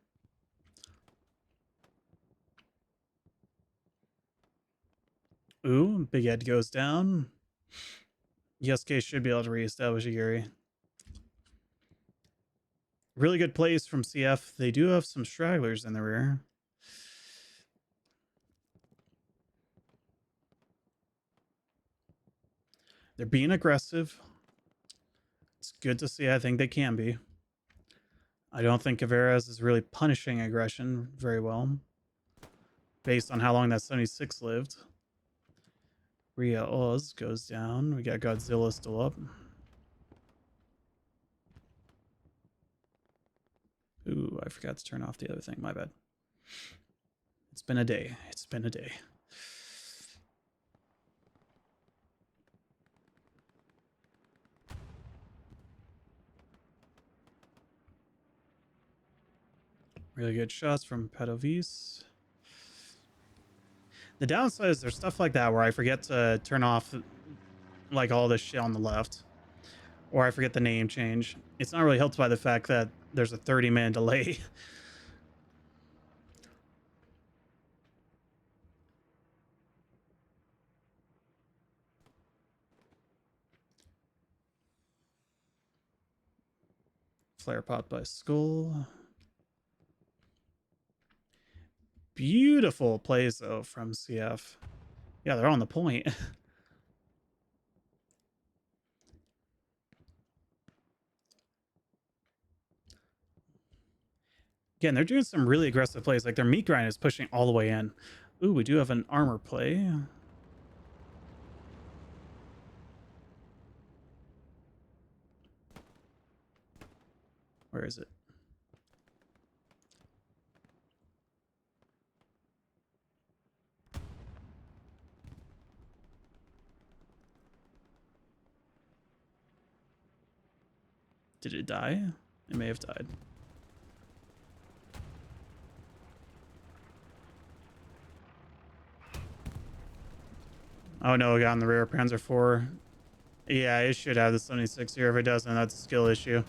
Ooh, Big Ed goes down. Yusuke should be able to reestablish Iguri. Really good plays from CF. They do have some stragglers in the rear. They're being aggressive. It's good to see. I think they can be. I don't think Caveiras is really punishing aggression very well, based on how long that 76 lived. Ria Oz goes down. We got Godzilla still up. Ooh, I forgot to turn off the other thing. My bad. It's been a day. It's been a day. Really good shots from Pedovis. The downside is there's stuff like that where I forget to turn off like all this shit on the left, or I forget the name change. It's not really helped by the fact that there's a 30-minute delay. Flare pot by Skull. Beautiful plays though from CF. Yeah, they're on the point. Again, they're doing some really aggressive plays. Like their meat grind is pushing all the way in. Ooh, we do have an armor play. Where is it? Did it die? It may have died. Oh no, we got in the rear. Panzer 4. Yeah, it should have the 76 here. If it doesn't, that's a skill issue.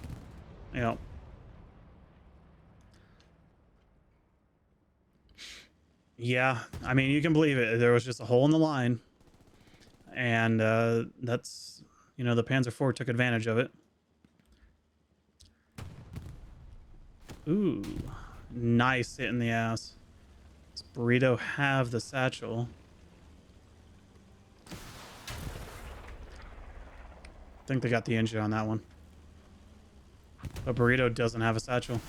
Yep. Yeah, I mean, you can believe it. There was just a hole in the line. And that's, you know, the Panzer 4 took advantage of it. Ooh, nice hit in the ass. Does Burrito have the satchel? I think they got the engine on that one. But Burrito doesn't have a satchel.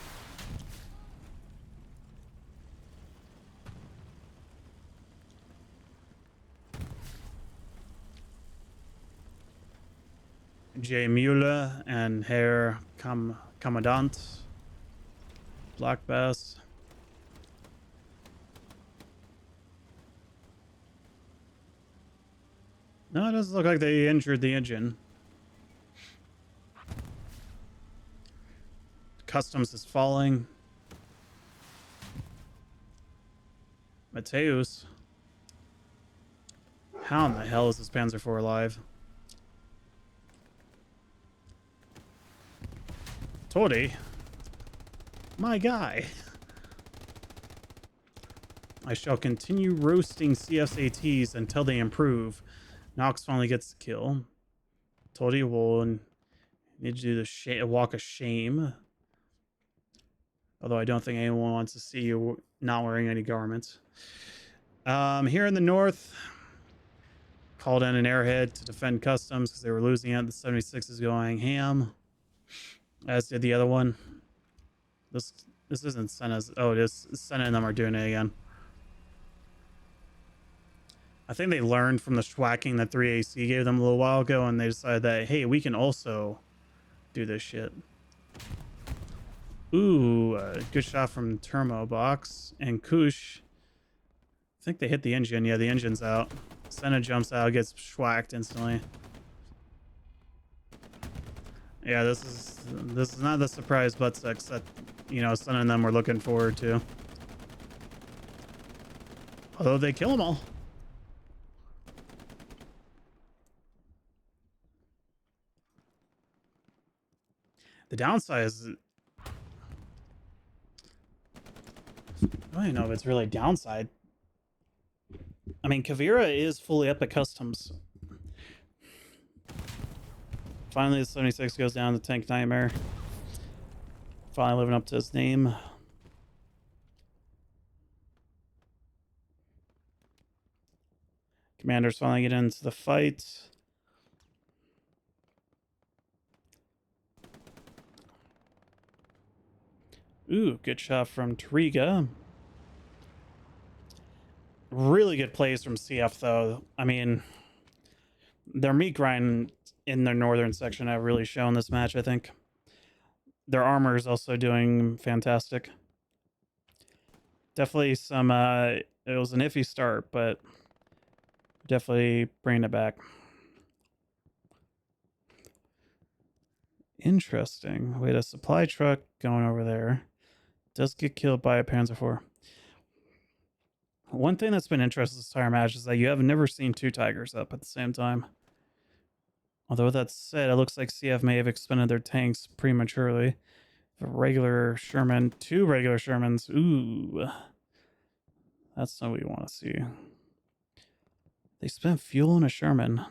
J. Mueller and Herr Commandant. Black Bass. No, it doesn't look like they injured the engine. Customs is falling. Mateus. How in the hell is this Panzer IV alive? Tori. My guy. I shall continue roasting CFATs until they improve. Nox finally gets the kill. Tori will need to do the walk of shame. Although I don't think anyone wants to see you not wearing any garments. Here in the north, called in an airhead to defend customs because they were losing it. The 76 is going ham, as did the other one. This isn't Senna's. Oh, it is. Senna and them are doing it again. I think they learned from the schwacking that 3AC gave them a little while ago, and they decided that, hey, we can also do this shit. Ooh, good shot from Termo Box. And Kush, I think they hit the engine. Yeah, the engine's out. Senna jumps out, gets schwacked instantly. Yeah, this is not the surprise butt sex that, you know, Senna and them were looking forward to. Although they kill them all. The downside is, I don't even know if it's really downside. I mean, Caveira is fully up at customs. Finally, the 76 goes down to Tank Nightmare. Finally living up to his name. Commanders finally get into the fight. Ooh, good shot from Tariga. Really good plays from CF, though. I mean, their meat grind in their northern section have really shown this match, I think. Their armor is also doing fantastic. Definitely some, it was an iffy start, but definitely bringing it back. Interesting. Wait, a supply truck going over there. Does get killed by a Panzer IV. One thing that's been interesting this entire match is that you have never seen two Tigers up at the same time. Although that said, it looks like CF may have expended their tanks prematurely. A regular Sherman, two regular Shermans. Ooh. That's not what you want to see. They spent fuel on a Sherman.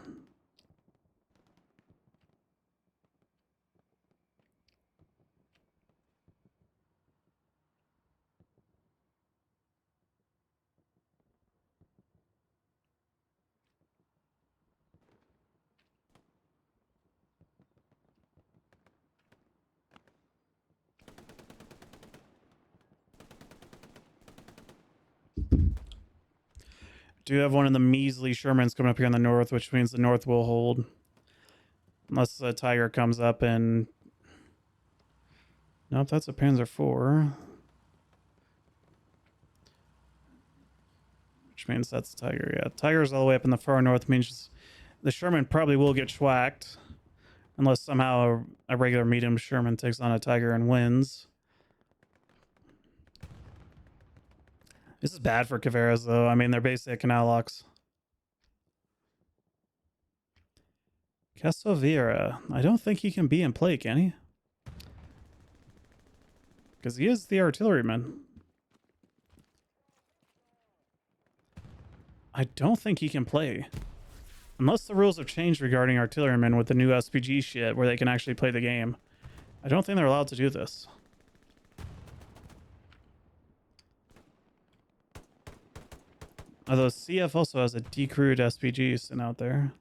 Do have one of the measly Shermans coming up here in the north, which means the north will hold. Unless the Tiger comes up and... Nope, that's a Panzer IV. Which means that's the Tiger, yeah. Tiger's all the way up in the far north, means the Sherman probably will get schwacked. Unless somehow a regular medium Sherman takes on a Tiger and wins. This is bad for Caveiras, though. I mean, they're basically at canal locks. Castovieira. I don't think he can be in play, can he? Because he is the artilleryman. I don't think he can play. Unless the rules have changed regarding artillerymen with the new SPG shit where they can actually play the game. I don't think they're allowed to do this. Although CF also has a decrewed SPG sitting out there.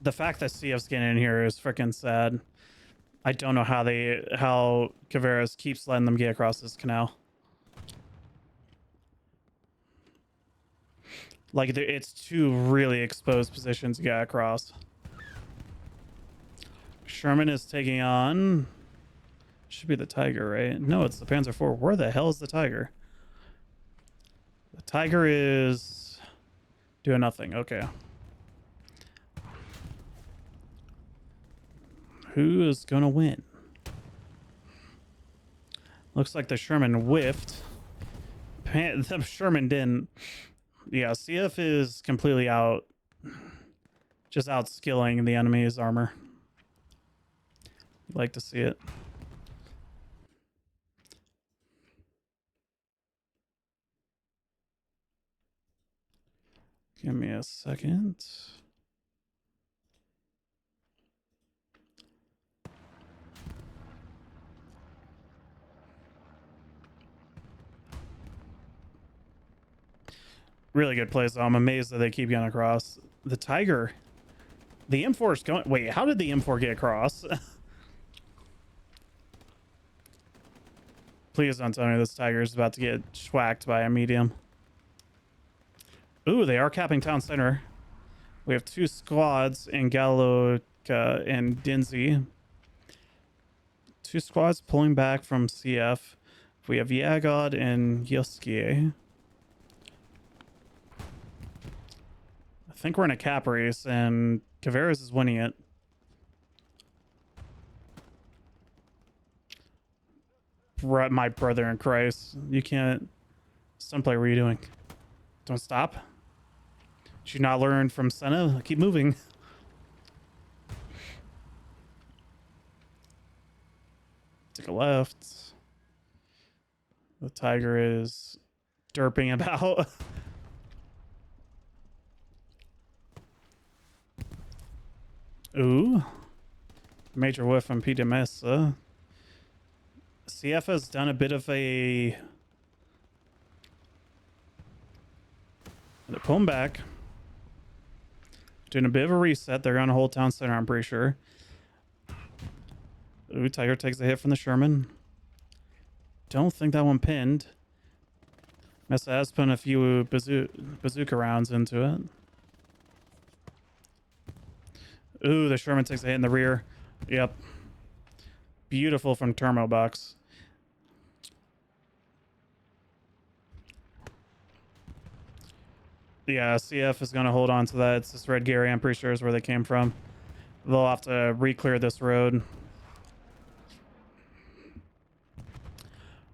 The fact that CF's getting in here is freaking sad. I don't know how Caveiras keeps letting them get across this canal. Like, it's two really exposed positions to get across. Sherman is taking on... Should be the Tiger, right? No, it's the Panzer IV. Where the hell is the Tiger? The Tiger is... doing nothing. Okay. Who is going to win? Looks like the Sherman whiffed. The Sherman didn't. Yeah, CF is completely out. Just outskilling the enemy's armor. You like to see it. Give me a second. Really good plays, though. I'm amazed that they keep getting across. The Tiger. The M4 is going... Wait, how did the M4 get across? Please don't tell me this Tiger is about to get schwacked by a medium. Ooh, they are capping town center. We have two squads in Galoka and Dinzy. Two squads pulling back from CF. We have Yagod and Yoskie. I think we're in a cap race, and Caveiras is winning it. My brother in Christ. You can't... Sunplay, what are you doing? Don't stop. Did you not learn from Senna? Keep moving. Take a left. The Tiger is derping about. Ooh. Major whiff on PDMS. CF has done a bit of a... They're pulling back. Doing a bit of a reset. They're going to hold town center, I'm pretty sure. Ooh, Tiger takes a hit from the Sherman. Don't think that one pinned. Mesa has put a few bazooka rounds into it. Ooh, the Sherman takes a hit in the rear. Yep. Beautiful from Terminal Box. Yeah, CF is going to hold on to that. It's this Red Gary, I'm pretty sure, is where they came from. They'll have to re-clear this road.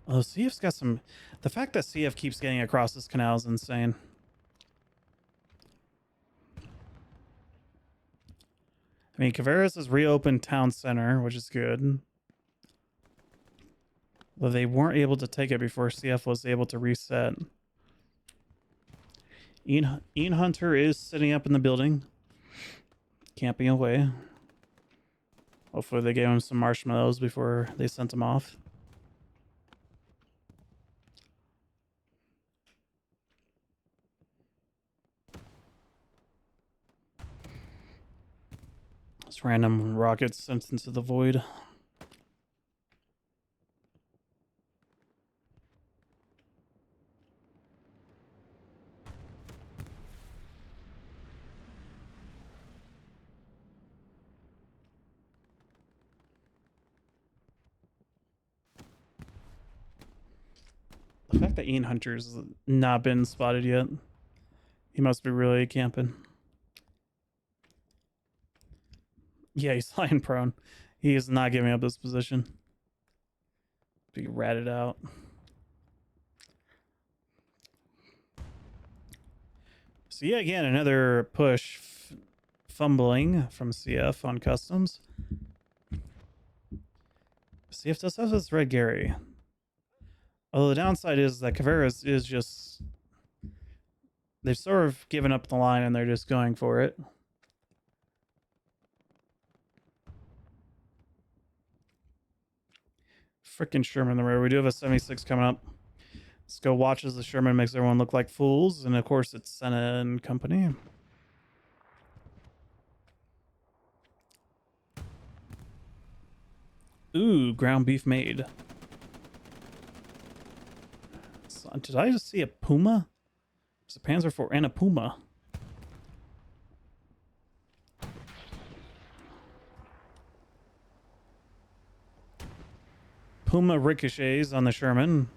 Oh, CF's got some... The fact that CF keeps getting across this canal is insane. I mean, Caveiras has reopened town center, which is good. Though they weren't able to take it before CF was able to reset. Ian Hunter is sitting up in the building, camping away. Hopefully they gave him some marshmallows before they sent him off. Just random rockets sent into the void. The fact the Ian Hunter's not been spotted yet. He must be really camping. Yeah, he's lying prone. He is not giving up this position. Be ratted out. So yeah, again, another push fumbling from CF on customs. CF does have this Red Gary. Although the downside is that Caveiras is just... They've sort of given up the line and they're just going for it. Frickin' Sherman in the rear. We do have a 76 coming up. Let's go watch as the Sherman makes everyone look like fools. And of course, it's Senna and company. Ooh, ground beef made. So, did I just see a Puma? It's a Panzer IV and a Puma. Puma ricochets on the Sherman.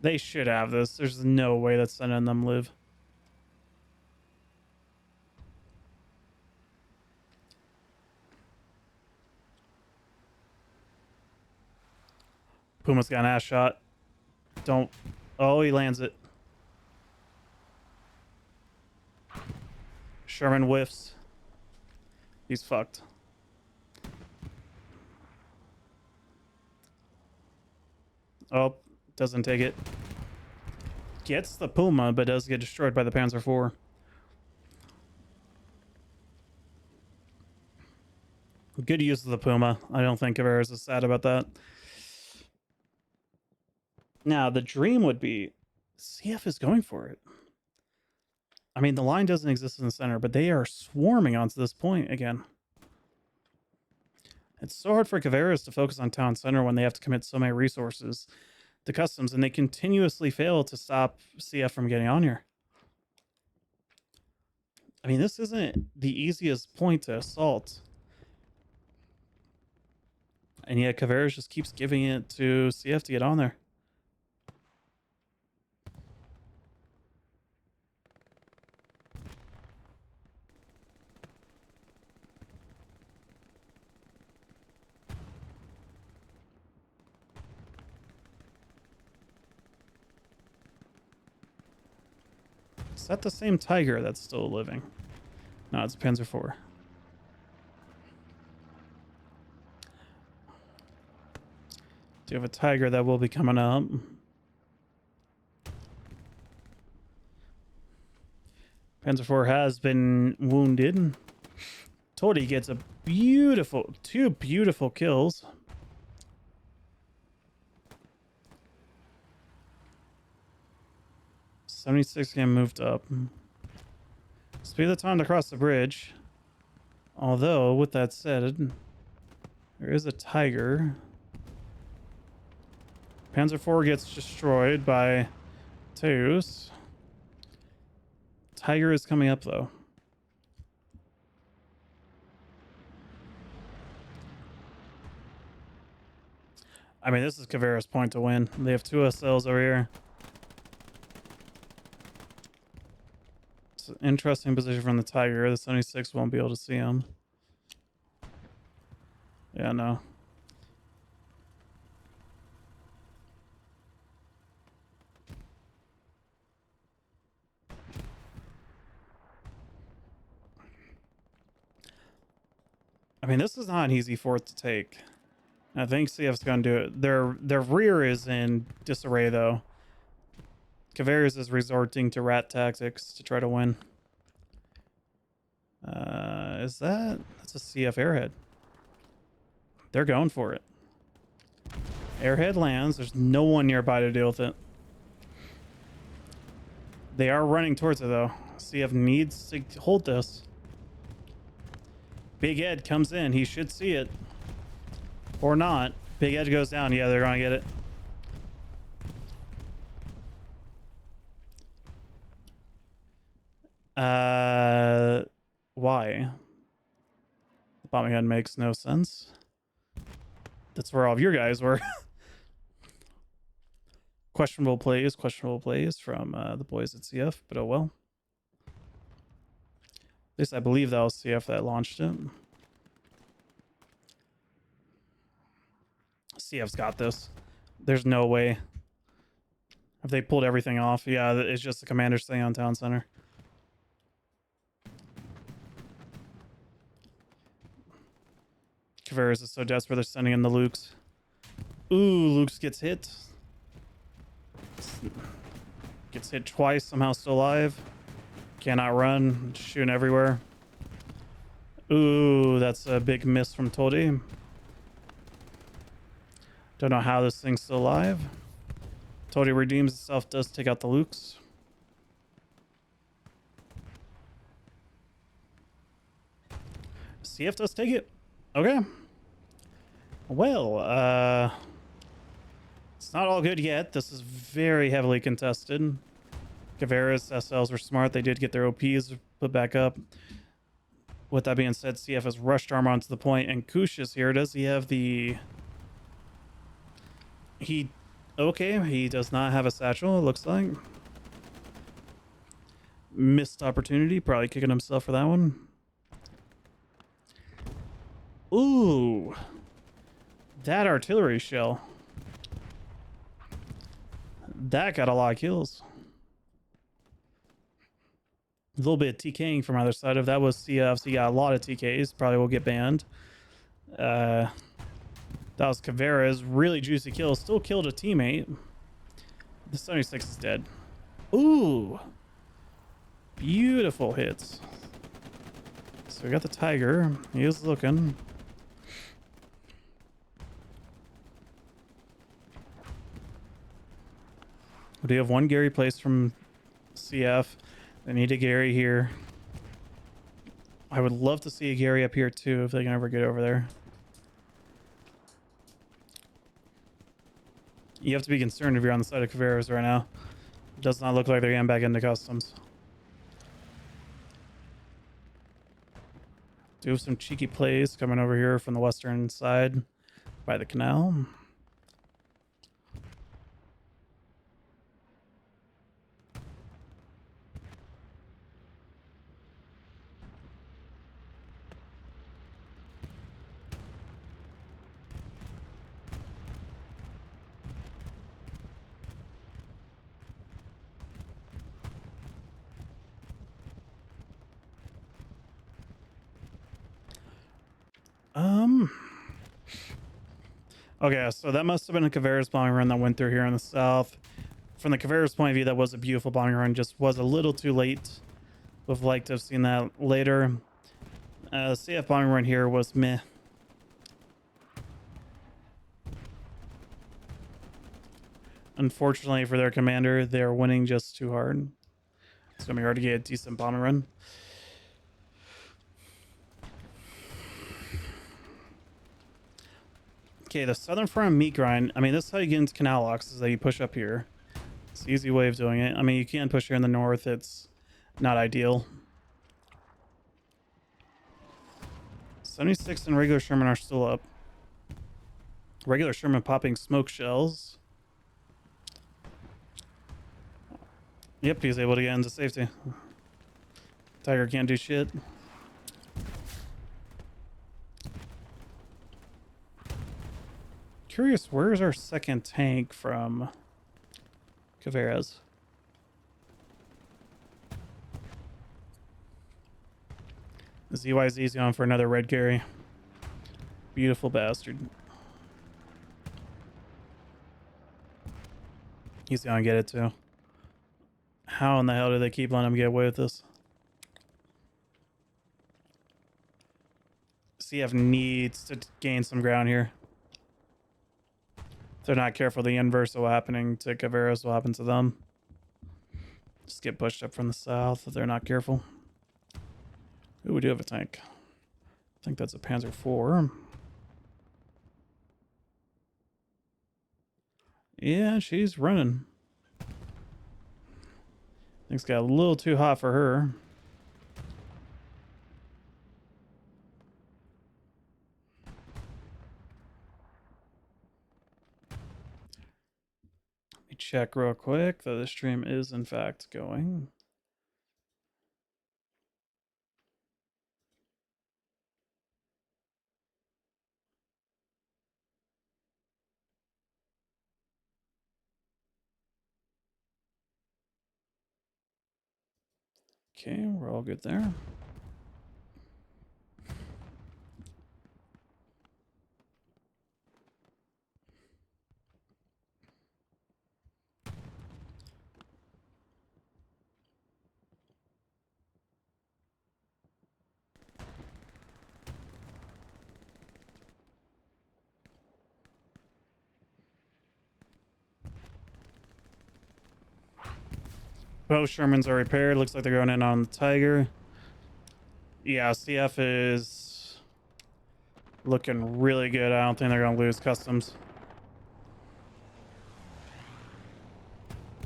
They should have this. There's no way that Senna and them live. Puma's got an ass shot. Don't. Oh, he lands it. Sherman whiffs. He's fucked. Oh, doesn't take it. Gets the Puma, but does get destroyed by the Panzer IV. Good use of the Puma. I don't think Caveiras is sad about that. Now, the dream would be CF is going for it. I mean, the line doesn't exist in the center, but they are swarming onto this point again. It's so hard for Caveiras to focus on town center when they have to commit so many resources to customs, and they continuously fail to stop CF from getting on here. I mean, this isn't the easiest point to assault. And yet Caveiras just keeps giving it to CF to get on there. Is that the same Tiger that's still living? No, it's a Panzer IV. Do you have a Tiger that will be coming up? Panzer IV has been wounded. Todi gets a beautiful, two beautiful kills. '76 game moved up. Speed of the time to cross the bridge. Although, with that said, there is a Tiger. Panzer IV gets destroyed by Teus. Tiger is coming up, though. I mean, this is Caveiras' point to win. They have two SLs over here. It's an interesting position from the Tiger. The 76 won't be able to see him. Yeah, no. I mean, this is not an easy fourth to take. I think CF's going to do it. Their rear is in disarray, though. Caveiras is resorting to rat tactics to try to win. Is that... That's a CF airhead. They're going for it. Airhead lands. There's no one nearby to deal with it. They are running towards it, though. CF needs to hold this. Big Ed comes in. He should see it. Or not. Big Ed goes down. Yeah, they're going to get it. Why? The bombing head makes no sense. That's where all of your guys were. Questionable plays from the boys at CF, but oh well. At least I believe that was CF that launched it. CF's got this. There's no way. If they pulled everything off, yeah, it's just the commander staying on town center. Caveiras is so desperate they're sending in the Lukes. Ooh, Lukes gets hit. Gets hit twice, somehow still alive. Cannot run, shooting everywhere. Ooh, that's a big miss from Todi. Don't know how this thing's still alive. Todi redeems itself, does take out the Lukes. CF does take it. Okay. Well, it's not all good yet. This is very heavily contested. Caveiras SLs were smart. They did get their OPs put back up. With that being said, CF has rushed armor onto the point, and Kush is here. Does he have the... Okay, he does not have a satchel, it looks like. Missed opportunity, probably kicking himself for that one. Ooh. That artillery shell. That got a lot of kills. A little bit of TKing from either side. If that was CF, so he got a lot of TKs. Probably will get banned. That was Caveiras. Really juicy kill. Still killed a teammate. The 76 is dead. Ooh. Beautiful hits. So we got the Tiger. He is looking. We do have one Gary placed from CF. They need a Gary here. I would love to see a Gary up here too if they can ever get over there. You have to be concerned if you're on the side of Caveiras right now. It does not look like they're getting back into customs. Do have some cheeky plays coming over here from the western side by the canal. Okay, so that must have been a Caveiras bombing run that went through here in the south. From the Caveiras point of view, that was a beautiful bombing run, just was a little too late. Would have liked to have seen that later. CF bombing run here was meh. Unfortunately for their commander, they're winning just too hard. It's gonna be hard to get a decent bombing run. Okay, the southern front meat grind. I mean, this is how you get into canal locks, is that you push up here. It's an easy way of doing it. I mean, you can push here in the north. It's not ideal. 76 and regular Sherman are still up. Regular Sherman popping smoke shells. Yep, he's able to get into safety. Tiger can't do shit. Curious, where's our second tank from Caveiras? ZYZ's going for another red Gary. Beautiful bastard. He's gonna get it too. How in the hell do they keep letting him get away with this? CF needs to gain some ground here. If they're not careful, the inverse of what happening to Caveiras will happen to them. Just get pushed up from the south if they're not careful. Ooh, we do have a tank. I think that's a Panzer IV. Yeah, she's running. Things got a little too hot for her. check real quick that the stream is in fact going. Okay, we're all good there. Both Shermans are repaired. Looks like they're going in on the Tiger. Yeah, CF is looking really good. I don't think they're going to lose customs.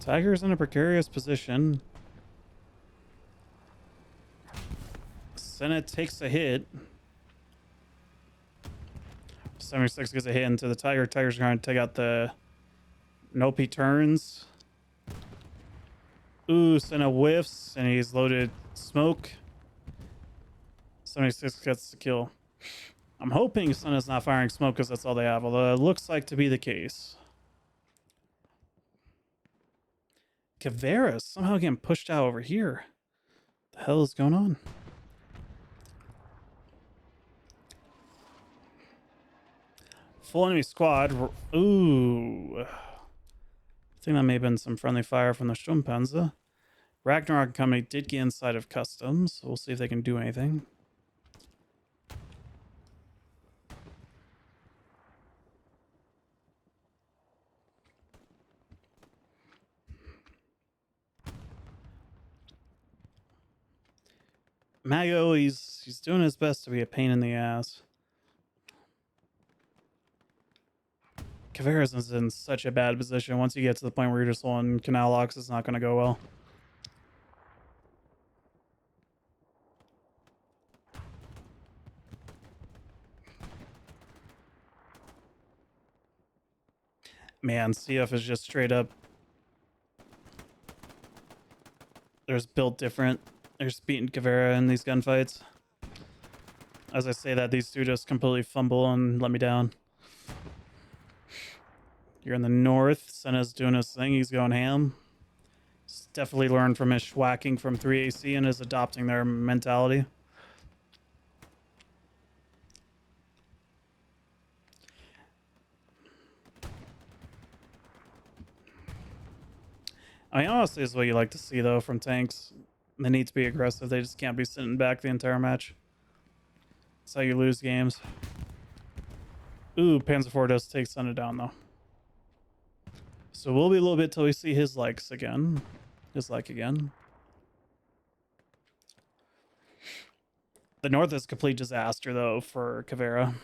Tiger's in a precarious position. Senate takes a hit. 76 gets a hit into the Tiger. Tiger's going to take out the... Nope, he turns. Ooh, Senna whiffs, and he's loaded smoke. 76 gets the kill. I'm hoping Senna's not firing smoke because that's all they have, although it looks like to be the case. Caveiras somehow getting pushed out over here. What the hell is going on? Full enemy squad. Ooh. I think that may have been some friendly fire from the Sturmpanzer. Ragnarok Company did get inside of customs, so we'll see if they can do anything. Mago, he's doing his best to be a pain in the ass. Caveiras is in such a bad position. Once you get to the point where you're just holding canal locks, it's not going to go well. Man, CF is just straight up. There's built different. They're just beating Caveira in these gunfights. As I say that, these two just completely fumble and let me down. You're in the north. Senna's doing his thing. He's going ham. He's definitely learned from his schwacking from 3AC and is adopting their mentality. I mean, honestly, is what you like to see, though, from tanks. They need to be aggressive. They just can't be sitting back the entire match. That's how you lose games. Ooh, Panzer IV does take Senna down, though. So we'll be a little bit till we see his likes again. His like again. The north is a complete disaster, though, for Caveira.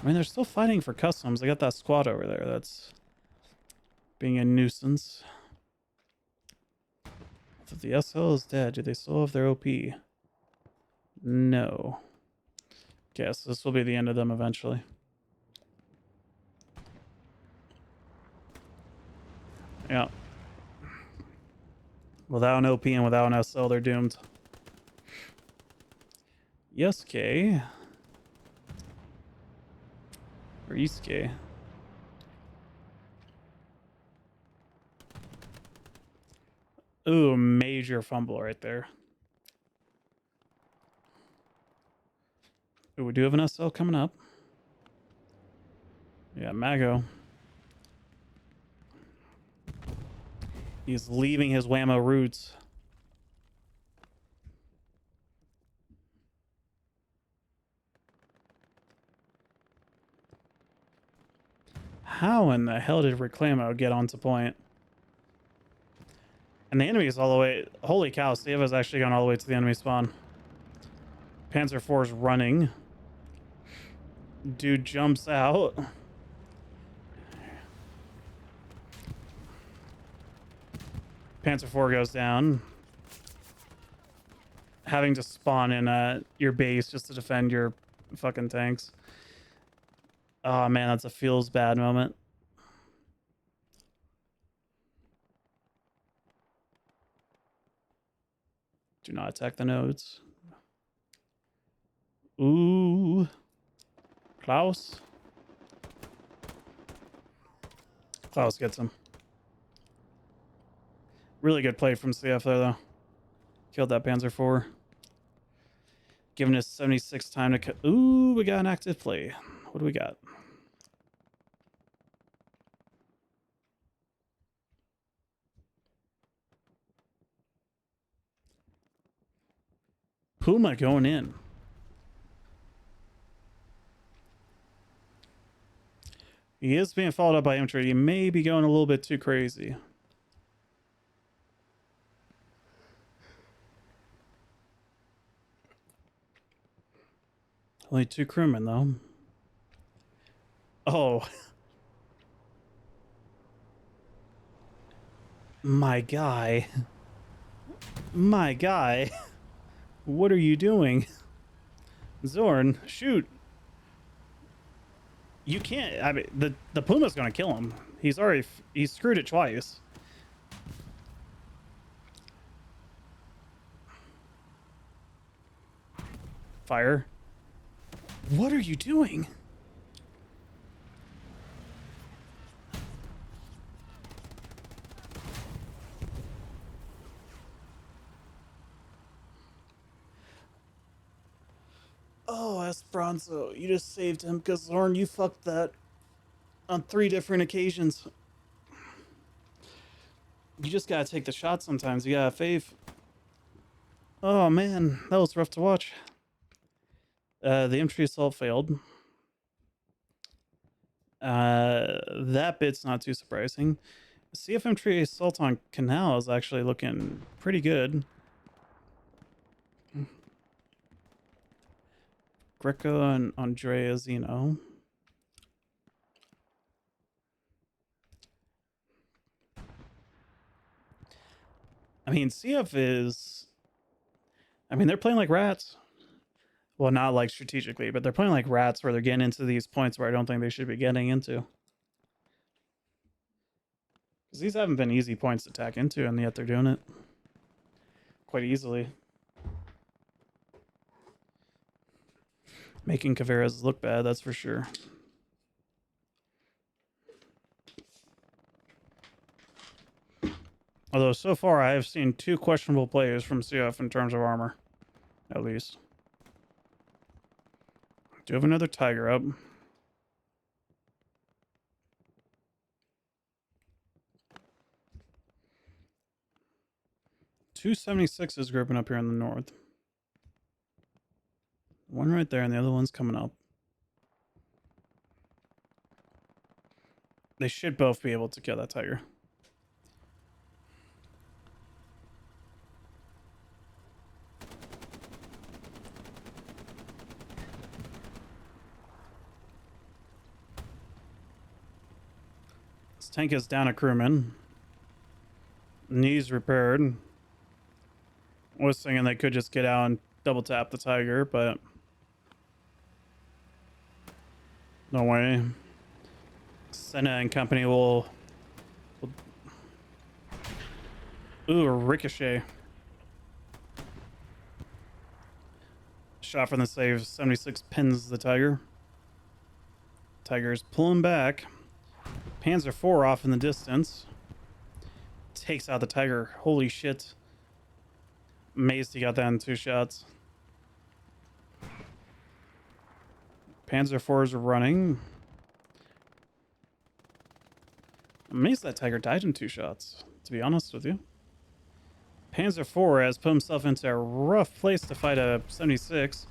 I mean, they're still fighting for customs. They got that squad over there that's being a nuisance. If the SL is dead, do they still have their OP? No. Guess this will be the end of them eventually. Yeah. Without an OP and without an SL, they're doomed. Yes, K. Or East-K. Ooh, major fumble right there. Ooh, we do have an SL coming up. Yeah, Mago. He's leaving his whammo roots. How in the hell did Reclamo get onto point? And the enemy is all the way... Holy cow, Steva's actually gone all the way to the enemy spawn. Panzer IV is running. Dude jumps out. Panzer IV goes down. having to spawn in your base just to defend your fucking tanks. Oh man, that's a feels bad moment. Do not attack the nodes. Ooh. Klaus. Klaus gets him. Really good play from CF there, though. Killed that Panzer IV. Giving us 76 time to... Ooh, we got an active play. What do we got? Puma going in. He is being followed up by infantry. He may be going a little bit too crazy. Only 2 crewmen, though. Oh. My guy. My guy. What are you doing? Zorn, shoot. You can't... I mean, the Puma's going to kill him. He's screwed it twice. Fire. What are you doing? Oh, Esperanza, you just saved him because Zorn, you fucked that on 3 different occasions. You just gotta take the shot sometimes. You gotta have faith. Oh man, that was rough to watch. The infantry assault failed. That bit's not too surprising. CF infantry assault on Canal is actually looking pretty good. Greco and Andrea Zeno. I mean, CF is... I mean, they're playing like rats. Well, not like strategically, but they're playing like rats where they're getting into these points where I don't think they should be getting into. Because these haven't been easy points to tack into, and yet they're doing it quite easily. Making Caveiras look bad, that's for sure. Although so far I have seen 2 questionable plays from CF in terms of armor, at least. Do have another Tiger up. Two 76s grouping up here in the north. One right there, and the other one's coming up. They should both be able to kill that Tiger. This tank is down a crewman. Knees repaired. Was thinking they could just get out and double tap the Tiger, but no way. Senna and company will... Ooh, a ricochet. Shot from the save. 76 pins the Tiger. Tiger's pulling back. Panzer IV off in the distance. Takes out the Tiger. Holy shit. Amazed he got that in 2 shots. Panzer IVs are running. Amazed that Tiger died in 2 shots, to be honest with you. Panzer IV has put himself into a rough place to fight a 76.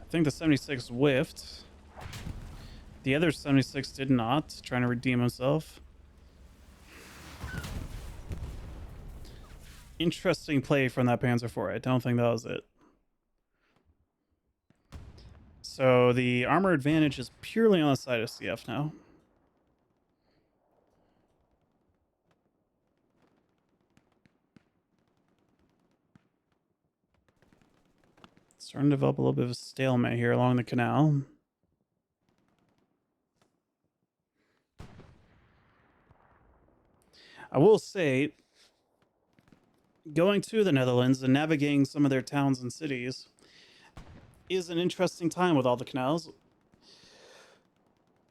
I think the 76 whiffed. The other 76 did not, trying to redeem himself. Interesting play from that Panzer IV. I don't think that was it. So the armor advantage is purely on the side of CF now. Starting to develop a little bit of a stalemate here along the canal. I will say, going to the Netherlands and navigating some of their towns and cities is an interesting time with all the canals.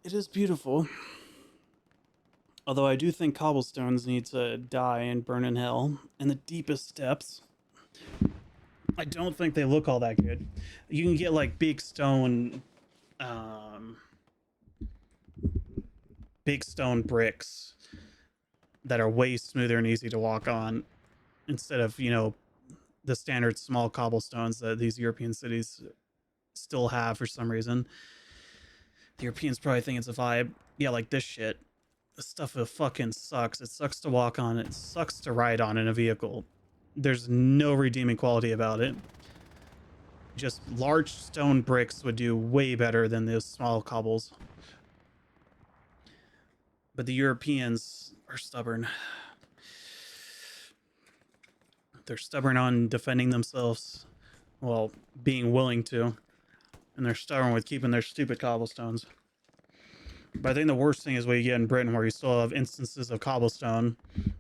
It is beautiful. Although I do think cobblestones need to die and burn in hell in the deepest depths. I don't think they look all that good. You can get like big stone bricks that are way smoother and easy to walk on instead of, you know, the standard small cobblestones that these European cities still have for some reason. The Europeans probably think it's a vibe. Yeah, like this shit. This stuff fucking sucks. It sucks to walk on. It sucks to ride on in a vehicle. There's no redeeming quality about it. Just large stone bricks would do way better than those small cobbles. But the Europeans are stubborn. They're stubborn on defending themselves. Well, being willing to. And they're stubborn with keeping their stupid cobblestones. But I think the worst thing is what you get in Britain, where you still have instances of cobblestone,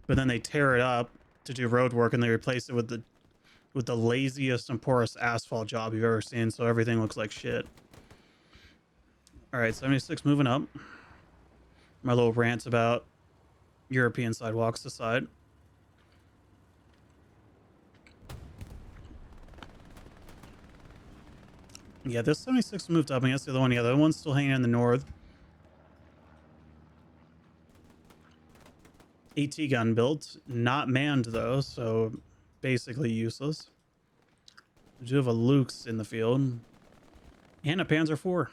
but then they tear it up to do road work and they replace it with the laziest and poorest asphalt job you've ever seen, so everything looks like shit. All right, 76 moving up. My little rant about European sidewalks aside. Yeah, this 76 moved up. I guess the other one, yeah, the other one's still hanging in the north. AT gun built, not manned though, so basically useless. We do have a Luke's in the field and a Panzer IV.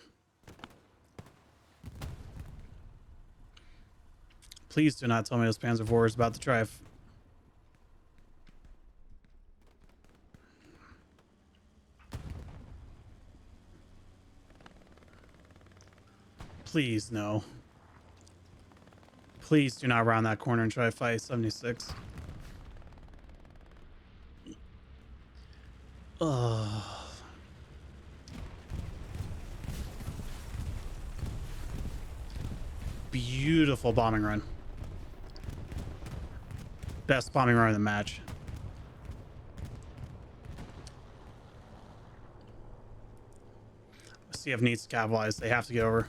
Please do not tell me this Panzer IV is about to drive. Please, no. Please do not round that corner and try to fight 76. Ugh. Beautiful bombing run. Best bombing run of the match. CF needs to capitalize. They have to get over.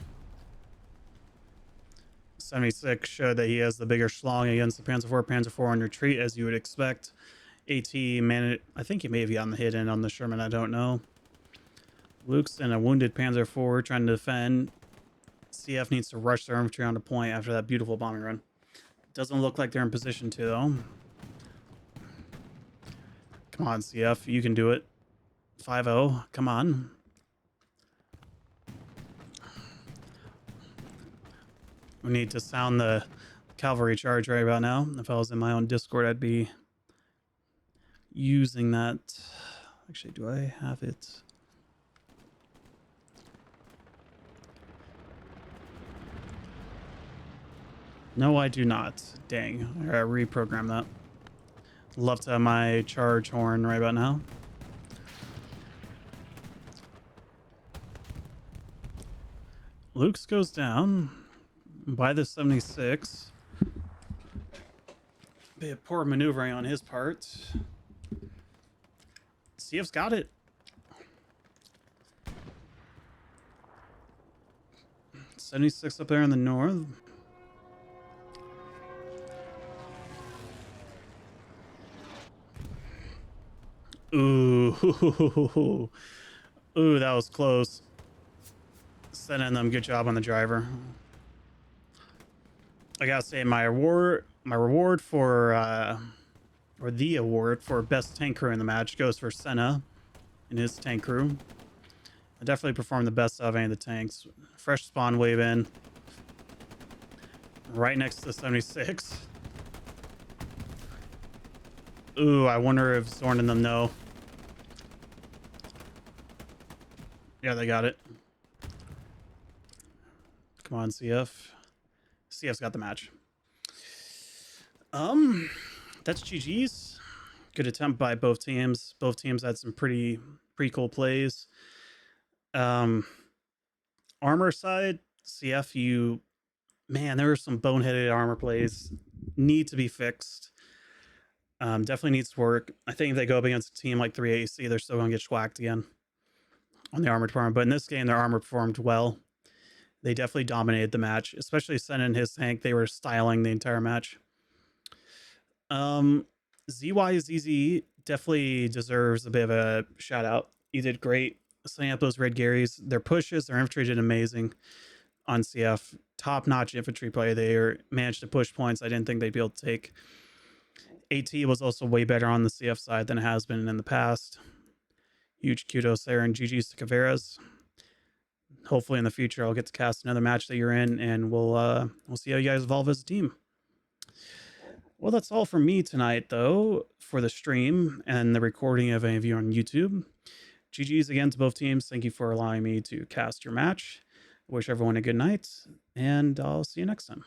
76 showed that he has the bigger schlong against the Panzer IV on retreat, as you would expect. AT, man, I think he may have gotten the hit in on the Sherman, I don't know. Luke's in a wounded Panzer IV trying to defend. CF needs to rush their infantry onto point after that beautiful bombing run. Doesn't look like they're in position to, though. Come on, CF, you can do it. 5-0, come on. We need to sound the cavalry charge right about now. If I was in my own Discord, I'd be using that. Actually, do I have it? No, I do not. Dang. I gotta reprogram that. Love to have my charge horn right about now. Luke's goes down by the 76. Bit of poor maneuvering on his part. CF's got it. .76 up there in the north. Ooh. Ooh, that was close. Sending them, good job on the driver. I gotta say, my reward for or the award for best tank crew in the match goes for Senna and his tank crew. I definitely performed the best out of any of the tanks. Fresh spawn wave in, right next to the 76. Ooh, I wonder if Zorn and them know. Yeah, they got it. Come on, CF. CF's got the match. That's GG's. Good attempt by both teams. Both teams had some pretty pretty cool plays. Armor side, CF, there are some boneheaded armor plays need to be fixed. Definitely needs work. I think if they go up against a team like 3AC, they're still going to get schwacked again on the armor department. But in this game, their armor performed well. They definitely dominated the match, especially Sen and his tank. They were styling the entire match. ZYZZ definitely deserves a bit of a shout out. He did great setting up those red Garys. Their pushes, their infantry did amazing on CF. Top notch infantry play. They managed to push points I didn't think they'd be able to take. AT was also way better on the CF side than it has been in the past. Huge kudos there, and GG's to Caveiras. Hopefully in the future I'll get to cast another match that you're in, and we'll see how you guys evolve as a team. Well, that's all from me tonight, though, for the stream and the recording of any of you on YouTube. GG's again to both teams. Thank you for allowing me to cast your match. I wish everyone a good night, and I'll see you next time.